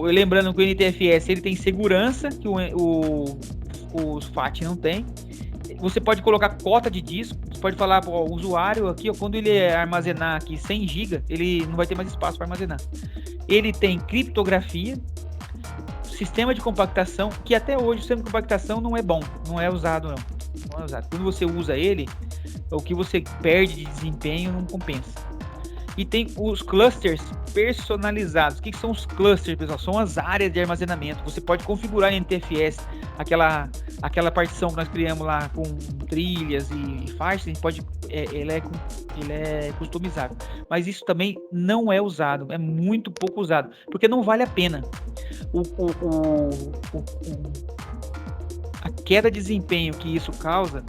A: lembrando que o NTFS ele tem segurança que o FAT não tem. Você pode colocar cota de disco. Você pode falar para o usuário aqui, ó, quando ele armazenar aqui 100 GB, ele não vai ter mais espaço para armazenar. Ele tem criptografia, sistema de compactação, que até hoje o sistema de compactação não é bom, não é usado não é usado. Quando você usa ele, o que você perde de desempenho não compensa. E tem os clusters personalizados. O que são os clusters, pessoal? São as áreas de armazenamento. Você pode configurar em NTFS aquela partição que nós criamos lá com trilhas e faixas. A gente pode, ele é customizável. Mas isso também não é usado. É muito pouco usado, porque não vale a pena. A queda de desempenho que isso causa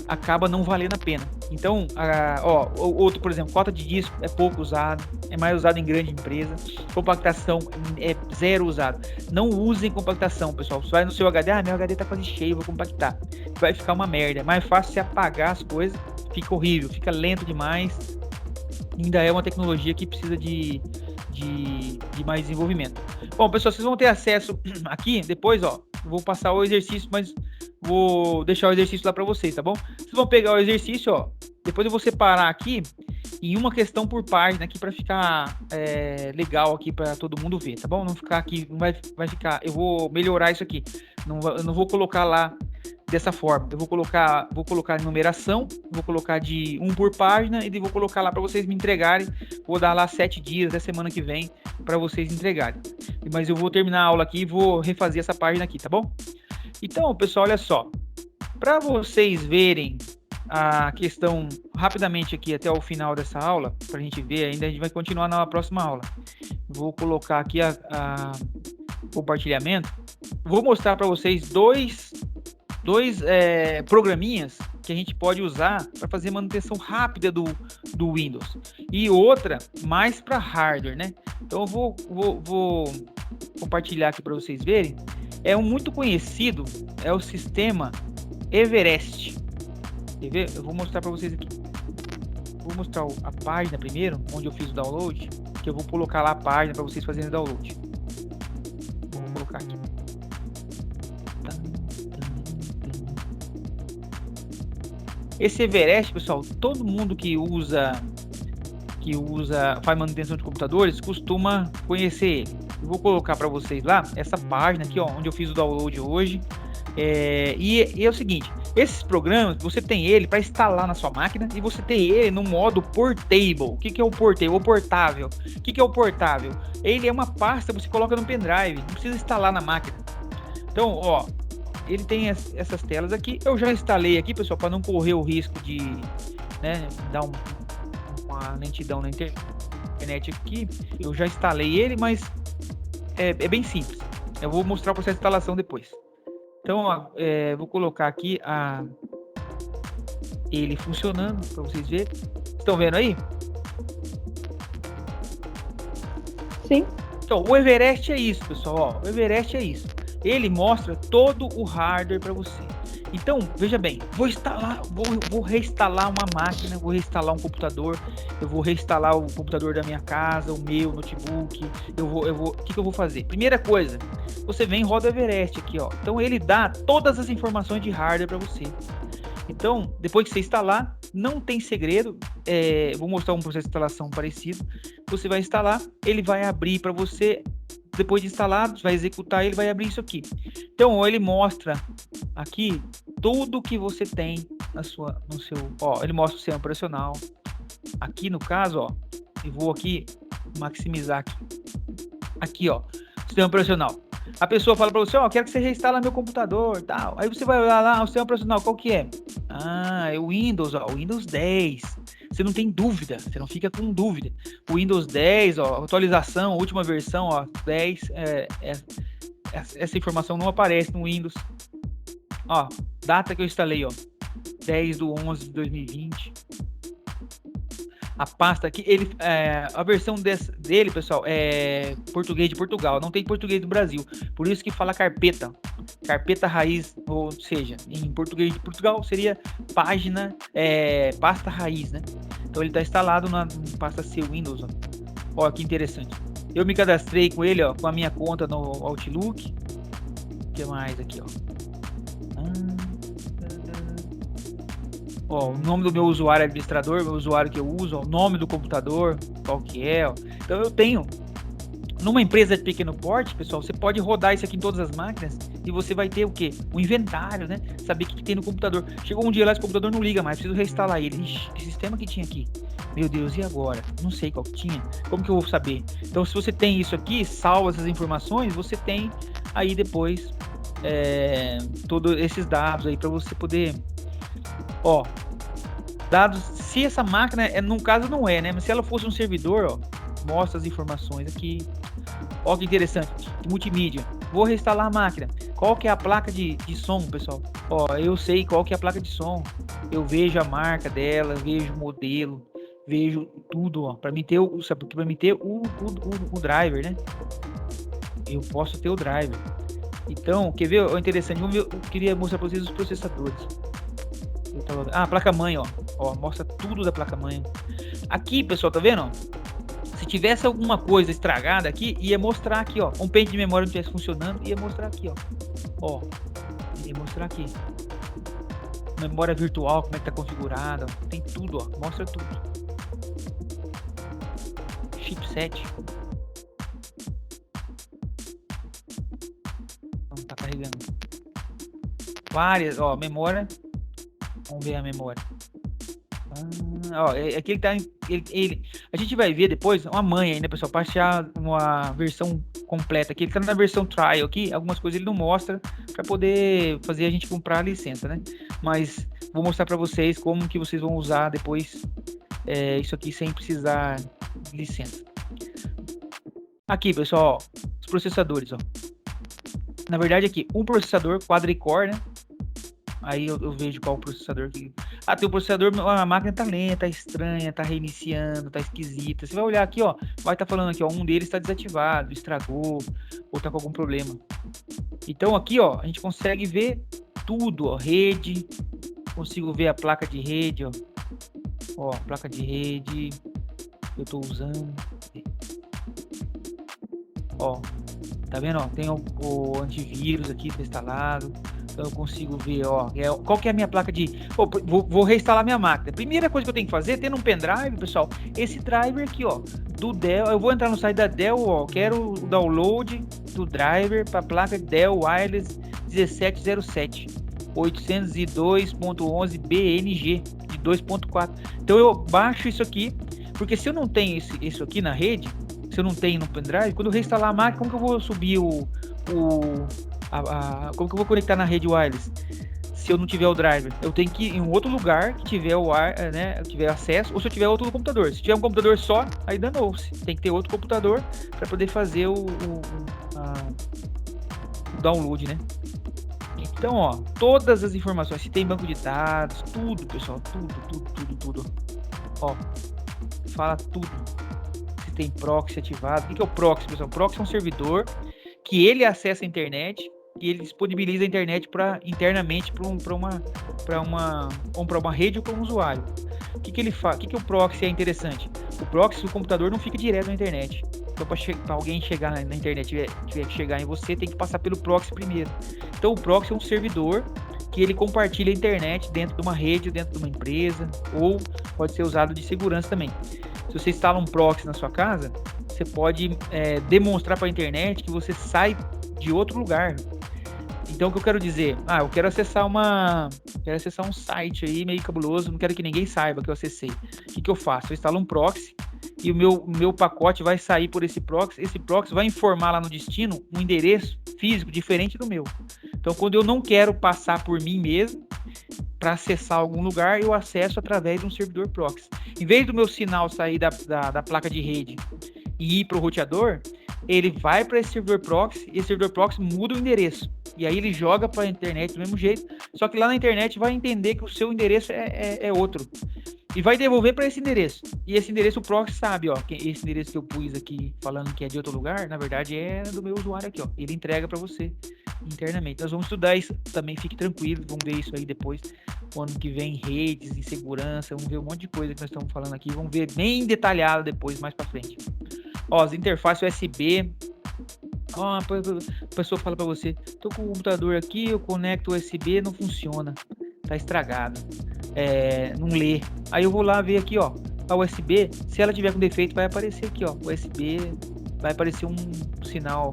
A: acaba não valendo a pena. Então, outro, por exemplo, cota de disco é pouco usado, é mais usado em grande empresa. Compactação é zero usado. Não usem compactação, pessoal. Você vai no seu HD, meu HD tá quase cheio, vou compactar. Vai ficar uma merda. É mais fácil você apagar as coisas, fica horrível, fica lento demais. Ainda é uma tecnologia que precisa de mais desenvolvimento. Bom, pessoal, vocês vão ter acesso aqui, depois, ó, eu vou passar o exercício, mas vou deixar o exercício lá para vocês, tá bom? Vocês vão pegar o exercício, ó, depois eu vou separar aqui em uma questão por página aqui para ficar legal aqui para todo mundo ver, tá bom? Não ficar aqui, não vai ficar, eu vou melhorar isso aqui, eu não vou colocar lá dessa forma, eu vou colocar numeração, vou colocar de 1 por página e vou colocar lá para vocês me entregarem, vou dar lá 7 dias da semana que vem para vocês entregarem, mas eu vou terminar a aula aqui e vou refazer essa página aqui, tá bom? Então, pessoal, olha só, para vocês verem a questão rapidamente aqui até o final dessa aula, para a gente ver, ainda a gente vai continuar na próxima aula. Vou colocar aqui a compartilhamento, vou mostrar para vocês dois programinhas que a gente pode usar para fazer manutenção rápida do Windows e outra mais para hardware, né? Então eu vou compartilhar aqui para vocês verem. É um muito conhecido, é o sistema Everest. Quer ver? Eu vou mostrar para vocês aqui. Vou mostrar a página primeiro, onde eu fiz o download, que eu vou colocar lá a página para vocês fazerem o download. Vou colocar aqui. Esse Everest, pessoal, todo mundo que faz manutenção de computadores costuma conhecer ele. Eu vou colocar para vocês lá essa página aqui, ó, onde eu fiz o download hoje. E é o seguinte, esses programas, você tem ele para instalar na sua máquina e você tem ele no modo portable. O que é o portable? O portável. O que é o portável? Ele é uma pasta que você coloca no pendrive, não precisa instalar na máquina. Então, ó, ele tem essas telas aqui. Eu já instalei aqui, pessoal, para não correr o risco de, né, dar uma lentidão na internet aqui. Eu já instalei ele, mas é bem simples. Eu vou mostrar o processo de instalação depois. Então, ó, vou colocar aqui ele funcionando para vocês verem. Estão vendo aí?
B: Sim.
A: Então, o Everest é isso, pessoal. Ó, o Everest é isso. Ele mostra todo o hardware para você. Então, veja bem, vou reinstalar uma máquina, vou reinstalar um computador, eu vou reinstalar o computador da minha casa, o meu notebook, o que eu vou fazer? Primeira coisa, você vem e roda o Everest aqui, ó. Então ele dá todas as informações de hardware para você. Então, depois que você instalar, não tem segredo, vou mostrar um processo de instalação parecido. Você vai instalar, ele vai abrir para você. Depois de instalado, vai executar, ele vai abrir isso aqui. Então, ele mostra aqui tudo que você tem no seu, ó, ele mostra o sistema operacional. Aqui no caso, ó, eu vou aqui maximizar aqui, ó, sistema operacional. A pessoa fala para você, ó, quero que você reinstala meu computador, tal. Aí você vai olhar lá o sistema operacional, qual que é? Ah, é o Windows, ó, o Windows 10. Você não tem dúvida, você não fica com dúvida. O Windows 10, ó, atualização, última versão, ó, 10, essa informação não aparece no Windows. Ó, data que eu instalei, ó, 10/11/2020. A pasta aqui, a versão dele, pessoal, é português de Portugal, não tem português do Brasil. Por isso que fala carpeta raiz, ou seja, em português de Portugal seria pasta raiz, né? Então ele está instalado na pasta C Windows, ó. Ó, que interessante. Eu me cadastrei com ele, ó, com a minha conta no Outlook. O que mais aqui, ó? Ó, o nome do meu usuário administrador, meu usuário que eu uso, ó, o nome do computador, qual que é, ó. Então eu tenho, numa empresa de pequeno porte, pessoal, você pode rodar isso aqui em todas as máquinas e você vai ter o quê? O inventário, né? Saber o que tem no computador. Chegou um dia lá, esse computador não liga mais, preciso reinstalar ele. Ixi, que sistema que tinha aqui? Meu Deus, e agora? Não sei qual que tinha. Como que eu vou saber? Então, se você tem isso aqui, salva essas informações, você tem aí depois todos esses dados aí para você poder... Ó, dados, se essa máquina, no caso não é, né? Mas se ela fosse um servidor, ó, mostra as informações aqui. Ó, que interessante, multimídia. Vou reinstalar a máquina. Qual que é a placa de som, pessoal? Ó, eu sei qual que é a placa de som. Eu vejo a marca dela, vejo o modelo, vejo tudo, ó. Para mim ter o driver, né? Eu posso ter o driver. Então, quer ver? Ó, interessante. Eu queria mostrar para vocês os processadores. A placa-mãe, ó, mostra tudo da placa-mãe. Aqui, pessoal, tá vendo? Se tivesse alguma coisa estragada aqui, ia mostrar aqui, ó. Um pente de memória não estivesse funcionando, ia mostrar aqui, ó. Ia mostrar aqui. Memória virtual, como é que tá configurada. Tem tudo, ó. Mostra tudo. Chipset. Não tá carregando. Várias, ó, memória. Vamos ver a memória. Ó, aqui ele tá. A gente vai ver depois uma manha ainda, pessoal, para achar uma versão completa. Aqui ele tá na versão trial aqui. Algumas coisas ele não mostra para poder fazer a gente comprar a licença, né? Mas vou mostrar para vocês como que vocês vão usar depois isso aqui sem precisar de licença. Aqui, pessoal, ó, os processadores, ó. Na verdade aqui, um processador quadricore, né? Aí eu vejo qual o processador que... Ah, tem o processador, a máquina tá lenta, tá estranha, tá reiniciando, tá esquisita. Você vai olhar aqui, ó, vai estar falando aqui, ó, um deles tá desativado, estragou, ou tá com algum problema. Então aqui, ó, a gente consegue ver tudo, ó, rede, consigo ver a placa de rede, ó. Ó, placa de rede, eu tô usando. Ó, tá vendo, ó, tem o antivírus aqui, tá instalado. Então eu consigo ver, ó, qual que é a minha placa de... Vou reinstalar minha máquina. Primeira coisa que eu tenho que fazer, tendo um pendrive, pessoal, esse driver aqui, ó, do Dell. Eu vou entrar no site da Dell, ó, quero o download do driver para a placa Dell Wireless 1707 802.11 BNG de 2.4. Então eu baixo isso aqui, porque se eu não tenho isso aqui na rede, se eu não tenho no pendrive, quando eu reinstalar a máquina, como que eu vou subir Como que eu vou conectar na rede wireless? Se eu não tiver o driver, eu tenho que ir em um outro lugar que tiver né, tiver acesso, ou se eu tiver outro computador. Se tiver um computador só, aí danou-se. Tem que ter outro computador para poder fazer o download, né? Então, ó, todas as informações, se tem banco de dados, tudo, pessoal, tudo. Ó, fala tudo. Se tem proxy ativado. O que é o proxy, pessoal? O proxy é um servidor que ele acessa a internet e ele disponibiliza a internet internamente para uma rede ou para um usuário. O que ele faz? O que o proxy é interessante? O proxy, o computador não fica direto na internet. Então, para alguém chegar na internet, tiver que chegar em você, tem que passar pelo proxy primeiro. Então, o proxy é um servidor que ele compartilha a internet dentro de uma rede, dentro de uma empresa, ou pode ser usado de segurança também. Se você instala um proxy na sua casa, você pode demonstrar para a internet que você sai de outro lugar. Então, o que eu quero dizer? Eu quero acessar um site aí meio cabuloso, não quero que ninguém saiba que eu acessei. O que eu faço? Eu instalo um proxy e o meu pacote vai sair por esse proxy. Esse proxy vai informar lá no destino um endereço físico diferente do meu. Então, quando eu não quero passar por mim mesmo para acessar algum lugar, eu acesso através de um servidor proxy. Em vez do meu sinal sair da placa de rede e ir para o roteador, ele vai para esse servidor proxy e esse servidor proxy muda o endereço. E aí ele joga para a internet do mesmo jeito, só que lá na internet vai entender que o seu endereço é outro. E vai devolver para esse endereço. E esse endereço o proxy sabe, ó, que esse endereço que eu pus aqui falando que é de outro lugar, na verdade é do meu usuário aqui, ó. Ele entrega para você internamente. Nós vamos estudar isso também, fique tranquilo, vamos ver isso aí depois, o ano que vem, redes, em segurança, vamos ver um monte de coisa que nós estamos falando aqui, vamos ver bem detalhado depois, mais para frente. Ó, as interfaces USB. Ó, a pessoa fala para você, tô com o computador aqui, eu conecto o USB, não funciona, tá estragado, não lê. Aí eu vou lá ver aqui, ó, a USB, se ela tiver com defeito, vai aparecer aqui, ó, USB, vai aparecer um sinal,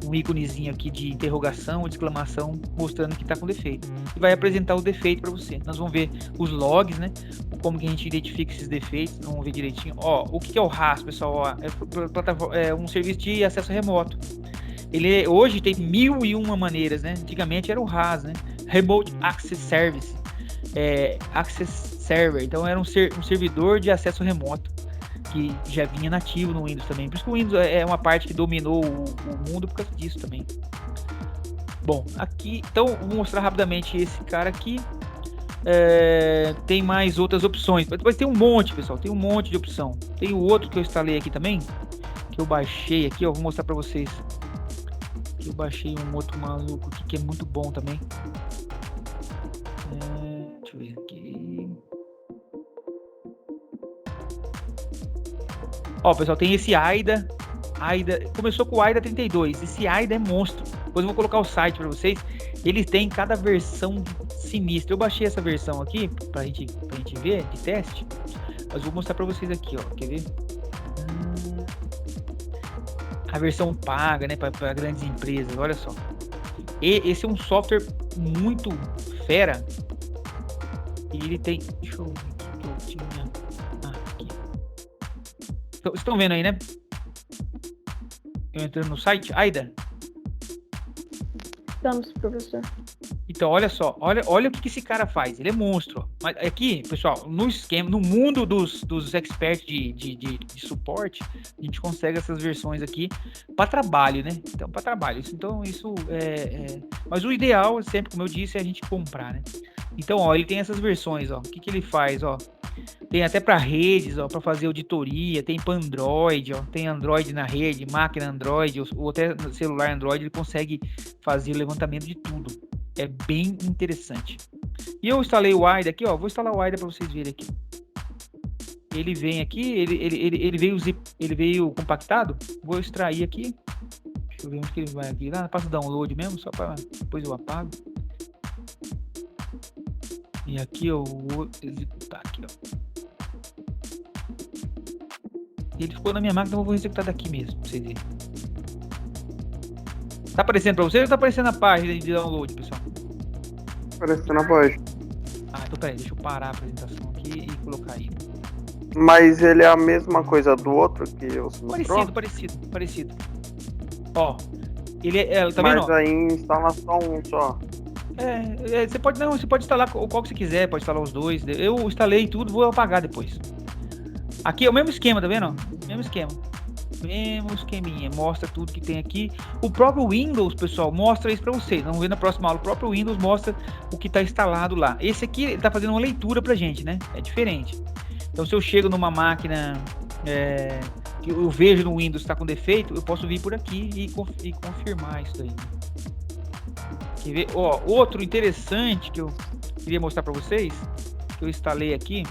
A: um íconezinho aqui de interrogação ou de exclamação mostrando que tá com defeito. E vai apresentar o defeito para você. Nós vamos ver os logs, né? Como que a gente identifica esses defeitos. Vamos ver direitinho. Ó, o que é o RAS, pessoal? Ó, é um serviço de acesso remoto. Ele hoje tem 1001 maneiras, né? Antigamente era o RAS, né? Remote Access Service. Access Server. Então era um servidor de acesso remoto que já vinha nativo no Windows também. Por isso que o Windows é uma parte que dominou o mundo por causa disso também. Bom, aqui, então, vou mostrar rapidamente esse cara aqui. Tem mais outras opções. Depois tem um monte, pessoal. Tem um monte de opção. Tem o outro que eu instalei aqui também, que eu baixei aqui, ó. Vou mostrar para vocês. Que eu baixei um outro maluco aqui que é muito bom também. Deixa eu ver aqui. Ó, pessoal, tem esse AIDA. Começou com o AIDA 32. Esse AIDA é monstro. Depois eu vou colocar o site para vocês. Ele tem cada versão sinistra. Eu baixei essa versão aqui pra gente ver de teste. Mas vou mostrar para vocês aqui, ó. Quer ver? A versão paga, né? Para grandes empresas. Olha só. Esse é um software muito fera. E ele tem. Deixa eu ver aqui que eu tinha. Aqui. Vocês estão vendo aí, né? Eu entrando no site, AIDA.
B: Estamos, professor.
A: Então, olha só, olha o que esse cara faz. Ele é monstro. Mas aqui, pessoal, no mundo dos experts de suporte, a gente consegue essas versões aqui para trabalho, né? Então, para trabalho. Então, isso Mas o ideal, sempre, como eu disse, é a gente comprar, né? Então, ó, ele tem essas versões, ó. O que ele faz, ó? Tem até para redes, ó, para fazer auditoria, tem para Android, ó, tem Android na rede, máquina Android, ou até celular Android, ele consegue fazer o levantamento de tudo. É bem interessante. E eu instalei o AIDA aqui, ó, vou instalar o AIDA para vocês verem aqui. Ele vem aqui, ele veio compactado, vou extrair aqui. Deixa eu ver onde que ele vai aqui, lá passa o download mesmo, só para depois eu apago. E aqui eu vou executar aqui, ó. Ele ficou na minha máquina, então eu vou executar daqui mesmo, pra vocês verem. Tá aparecendo pra vocês ou tá aparecendo na página de download, pessoal?
F: Aparecendo na página.
A: Então peraí, deixa eu parar a apresentação aqui e colocar aí.
F: Mas ele é a mesma coisa do outro que você mostrou?
A: Parecido. Ó, tá vendo?
F: Mas aí instala só um só.
A: Você pode instalar qual que você quiser, pode instalar os dois. Eu instalei tudo, vou apagar depois. Aqui é o mesmo esquema, tá vendo? Mesmo esqueminha, mostra tudo que tem aqui. O próprio Windows, pessoal, mostra isso pra vocês. Vamos ver na próxima aula. O próprio Windows mostra o que tá instalado lá. Esse aqui, ele tá fazendo uma leitura pra gente, né? É diferente. Então, se eu chego numa máquina que eu vejo no Windows que tá com defeito, eu posso vir por aqui e confirmar isso daí. Quer ver? Ó, outro interessante que eu queria mostrar pra vocês, que eu instalei aqui.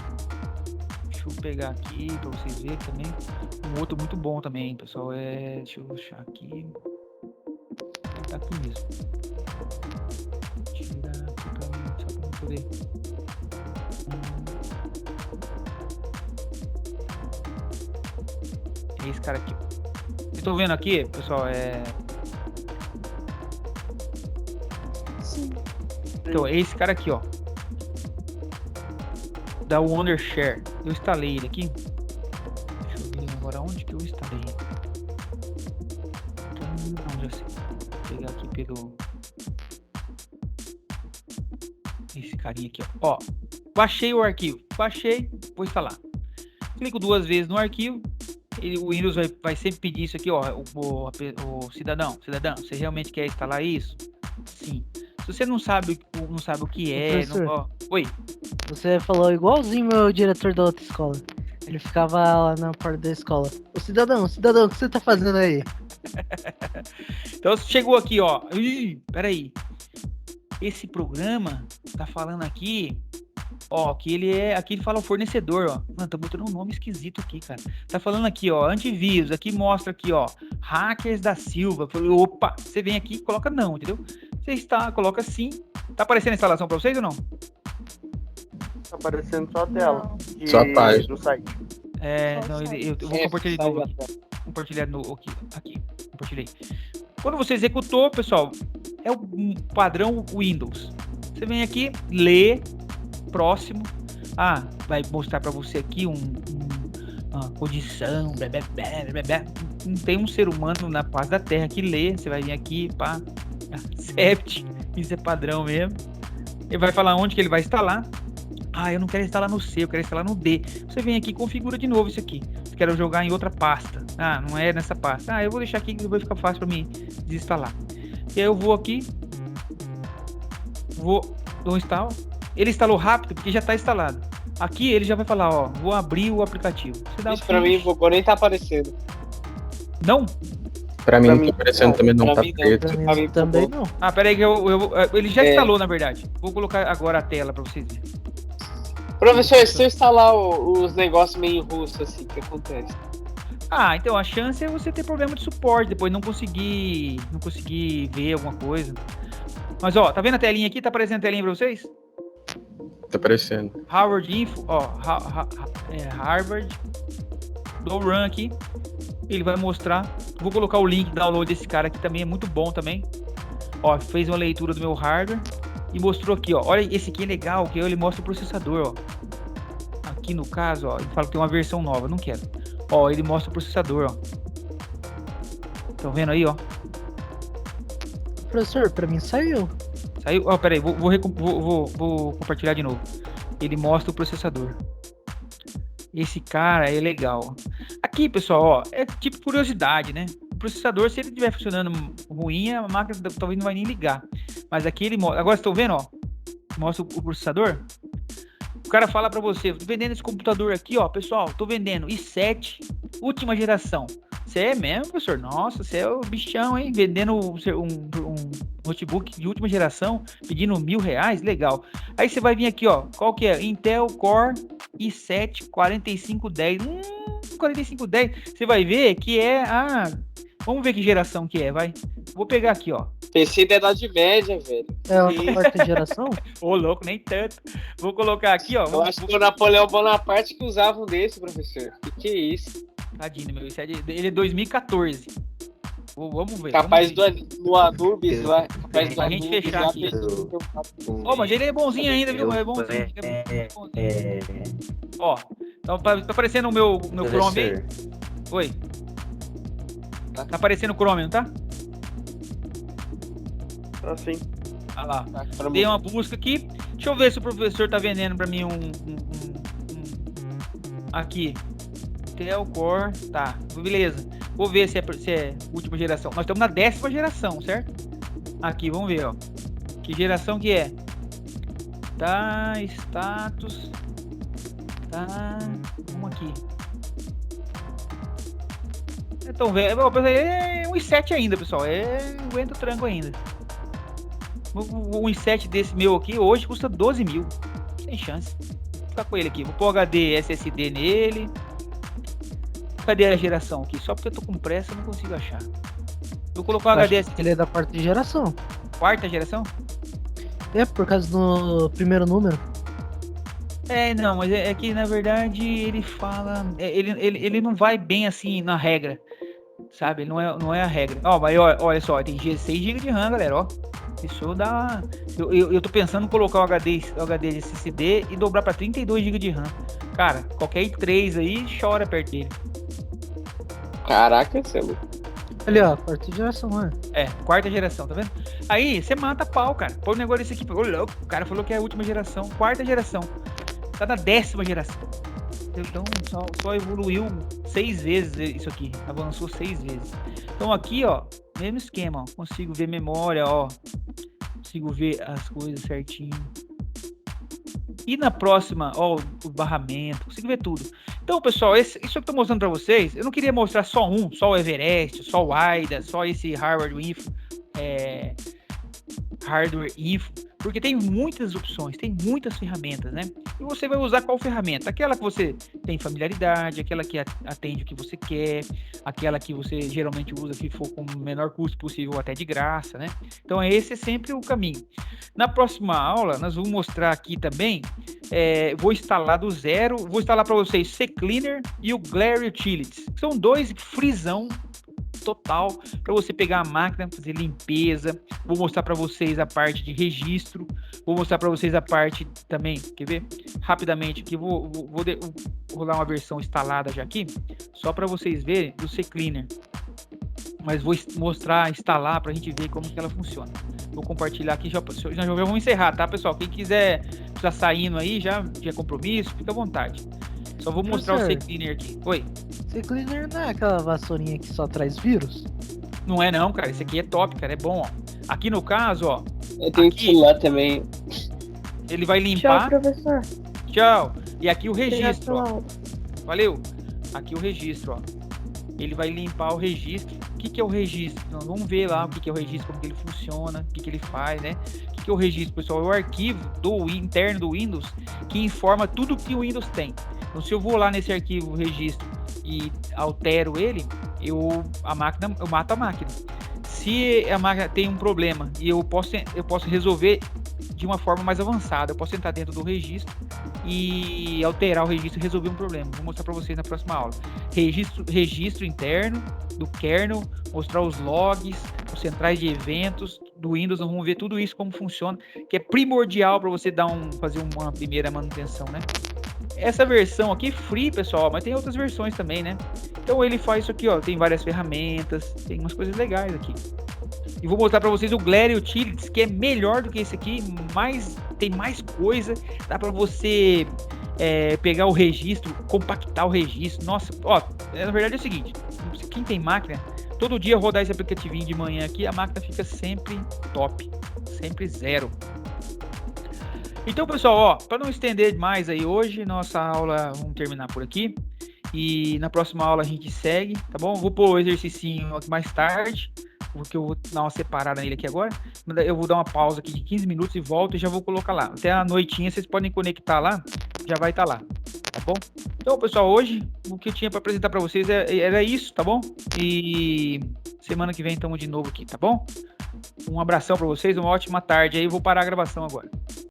A: Deixa eu pegar aqui pra vocês verem também. Um outro muito bom também, pessoal. Deixa eu achar aqui. Tá aqui mesmo. Tirar aqui pra mim, só pra eu poder. É esse cara aqui. Vocês estão vendo aqui, pessoal?
B: Sim.
A: Então, é esse cara aqui, ó. Da Wondershare. Eu instalei ele aqui. Deixa eu ver agora onde que eu instalei. Não, já sei. Vou pegar aqui pelo... Esse carinha aqui, ó. Baixei o arquivo. Baixei, vou instalar. Clico 2 vezes no arquivo. O Windows vai sempre pedir isso aqui, ó. O cidadão, você realmente quer instalar isso? Sim. Se você não sabe o que é... Oi.
D: Você falou igualzinho meu diretor da outra escola. Ele ficava lá na porta da escola. Ô cidadão, o que você tá fazendo aí?
A: Então chegou aqui, ó. Peraí. Esse programa tá falando aqui, ó, que aqui ele fala o fornecedor, ó. Mano, tá botando um nome esquisito aqui, cara. Tá falando aqui, ó, antivírus. Aqui mostra aqui, ó, Hackers da Silva. Falei, opa, você vem aqui e coloca não, entendeu? Você coloca sim. Tá aparecendo a instalação pra vocês ou não?
F: Tá aparecendo só a tela.
G: Só a página.
F: Do site.
A: Não, eu vou compartilhar de novo aqui. Compartilhar aqui. Compartilhei. Quando você executou, pessoal, é o padrão Windows. Você vem aqui, lê, próximo. Vai mostrar para você aqui uma condição, blá, blá, blá, blá. Não tem um ser humano na face da Terra que lê. Você vai vir aqui, pá, accept. Isso é padrão mesmo. Ele vai falar onde que ele vai instalar. Eu não quero instalar no C, eu quero instalar no D. Você vem aqui e configura de novo isso aqui. Eu quero jogar em outra pasta. Não é nessa pasta. Eu vou deixar aqui que vai ficar fácil para mim desinstalar. E aí eu vou aqui. Dou install. Ele instalou rápido porque já está instalado. Aqui ele já vai falar, ó, vou abrir o aplicativo. Você dá
C: isso para mim, vou nem tá aparecendo.
A: Não?
G: Pra mim não tá aparecendo também, não tá preto.
D: Pra mim também não.
A: Peraí que ele já instalou, na verdade. Vou colocar agora a tela para vocês verem.
C: Professor, se eu instalar os negócios meio russo, assim, o que acontece?
A: Então a chance é você ter problema de suporte, depois não conseguir ver alguma coisa. Mas ó, tá vendo a telinha aqui? Tá aparecendo a telinha pra vocês?
G: Tá aparecendo.
A: Harvard Info, ó, Harvard. Dou run aqui. Ele vai mostrar. Vou colocar o link de download desse cara aqui também, é muito bom também. Ó, fez uma leitura do meu hardware. E mostrou aqui, ó. Olha, esse aqui é legal, que ele mostra o processador, ó. Aqui no caso, ó, ele fala que tem uma versão nova, não quero. Ó, ele mostra o processador, ó. Estão vendo aí, ó?
D: Professor, pra mim saiu.
A: Saiu? Ó, peraí, vou compartilhar de novo. Ele mostra o processador. Esse cara é legal. Aqui, pessoal, ó, é tipo curiosidade, né? O processador, se ele estiver funcionando ruim, a máquina talvez não vai nem ligar. Mas aqui ele mostra. Agora, estão vendo, ó? Mostra o processador. O cara fala pra você, tô vendendo esse computador aqui, ó, pessoal, tô vendendo i7, última geração. Você é mesmo, professor? Nossa, você é o bichão, hein? Vendendo um notebook de última geração, pedindo R$1.000, legal. Aí você vai vir aqui, ó, qual que é? Intel Core i7 4510. 4510, você vai ver que é vamos ver que geração que é, vai. Vou pegar aqui, ó.
C: PC da Idade Média, velho.
D: É uma quarta geração?
A: Ô, louco, nem tanto. Vou colocar aqui, ó.
C: Eu acho que o Napoleão Bonaparte que usava um desse, professor. Que é isso?
A: Tadinho, meu. Ele é 2014. Vamos ver.
C: Capaz do Anubis lá. Capaz do
A: Pra gente fechar aqui. Mas ele é bonzinho ainda, viu? É bonzinho. Ó, então tá aparecendo o meu Chrome aí? Oi. Tá aparecendo o Chrome, não tá?
F: Assim.
A: Olha lá.
C: Pra
A: Dei
C: mim.
A: uma busca aqui. Deixa eu ver se o professor tá vendendo pra mim aqui. Telcor. Tá, beleza. Vou ver se é última geração. Nós estamos na 10ª geração, certo? Aqui, vamos ver, ó. Que geração que é? Tá, status. Tá. Vamos aqui. Então, velho, é um i7 ainda, pessoal. Aguenta o tranco ainda. Um i7 desse meu aqui hoje custa 12 mil. Sem chance. Vou ficar com ele aqui. Vou pôr HD SSD nele. Cadê a geração aqui? Só porque eu tô com pressa eu não consigo achar. Vou colocar um HD SSD.
D: Ele é da 4ª geração.
A: 4ª geração?
D: É, por causa do primeiro número.
A: Não, mas é que na verdade ele fala. Ele não vai bem assim na regra. Sabe? Não é a regra. Ó, mas olha só, tem 6 GB de RAM, galera, ó. Isso dá. Eu tô pensando em colocar o HD de SSD e dobrar pra 32 GB de RAM. Cara, qualquer i3 aí chora perto dele.
C: Caraca, você é louco.
D: Ali, ó, 4ª geração, né?
A: 4ª geração, tá vendo? Aí, você mata pau, cara. Põe um negócio desse aqui. Ô, louco, o cara falou que é a última geração. 4ª geração. Tá na 10ª geração. Então, só evoluiu 6 vezes isso aqui. Avançou 6 vezes. Então, aqui, ó, mesmo esquema, ó. Consigo ver memória, ó. Consigo ver as coisas certinho. E na próxima, ó, o barramento. Consigo ver tudo. Então, pessoal, isso que eu tô mostrando pra vocês, eu não queria mostrar só o Everest, só o AIDA, só esse Hardware Info, porque tem muitas opções, tem muitas ferramentas, né? E você vai usar qual ferramenta? Aquela que você tem familiaridade, aquela que atende o que você quer, aquela que você geralmente usa que for com o menor custo possível, até de graça, né? Então esse é sempre o caminho. Na próxima aula, nós vamos mostrar aqui também, vou instalar do zero, vou instalar para vocês o CCleaner e o Glare Utilities, que são 2 freezão total para você pegar a máquina, fazer limpeza. Vou mostrar para vocês a parte de registro, vou mostrar para vocês a parte também, quer ver? Rapidamente aqui, vou rolar uma versão instalada já aqui, só para vocês verem do CCleaner, mas vou mostrar, instalar para a gente ver como que ela funciona. Vou compartilhar aqui, já vamos encerrar, tá, pessoal? Quem quiser, já saindo aí, já é compromisso, fica à vontade. Só vou mostrar o CCleaner aqui. Oi.
D: CCleaner não é aquela vassourinha que só traz vírus?
A: Não é não, cara. Esse aqui é top, cara. É bom, ó. Aqui no caso, ó.
C: Eu tenho que celular também.
A: Ele vai limpar.
B: Tchau, professor.
A: Tchau. E aqui o registro,
B: Obrigado pela
A: ó.
B: aula.
A: Valeu. Aqui o registro, ó. Ele vai limpar o registro. O que é o registro? Então, vamos ver lá o que é o registro, como que ele funciona, o que ele faz, né? O que é o registro, pessoal? É o arquivo interno do Windows que informa tudo que o Windows tem. Então, se eu vou lá nesse arquivo registro e altero ele, eu mato a máquina. Se a máquina tem um problema e eu posso resolver de uma forma mais avançada, eu posso entrar dentro do registro e alterar o registro e resolver um problema. Vou mostrar para vocês na próxima aula. Registro interno do kernel, mostrar os logs, os centrais de eventos do Windows. Nós vamos ver tudo isso como funciona, que é primordial para você fazer uma primeira manutenção, né? Essa versão aqui free, pessoal, mas tem outras versões também, né? Então ele faz isso aqui, ó, tem várias ferramentas, tem umas coisas legais aqui. E vou mostrar para vocês o Glare Utilities, que é melhor do que esse aqui, tem mais coisa, dá para você pegar o registro, compactar o registro. Nossa, ó, na verdade é o seguinte, quem tem máquina, todo dia rodar esse aplicativinho de manhã aqui, a máquina fica sempre top, sempre zero. Então, pessoal, ó, para não estender mais aí hoje, nossa aula, vamos terminar por aqui. E na próxima aula a gente segue, tá bom? Vou pôr o exercício aqui mais tarde, porque eu vou dar uma separada nele aqui agora. Eu vou dar uma pausa aqui de 15 minutos e volto e já vou colocar lá. Até a noitinha vocês podem conectar lá, já vai estar lá, tá bom? Então, pessoal, hoje o que eu tinha para apresentar para vocês era isso, tá bom? E semana que vem estamos de novo aqui, tá bom? Um abração para vocês, uma ótima tarde aí. Vou parar a gravação agora.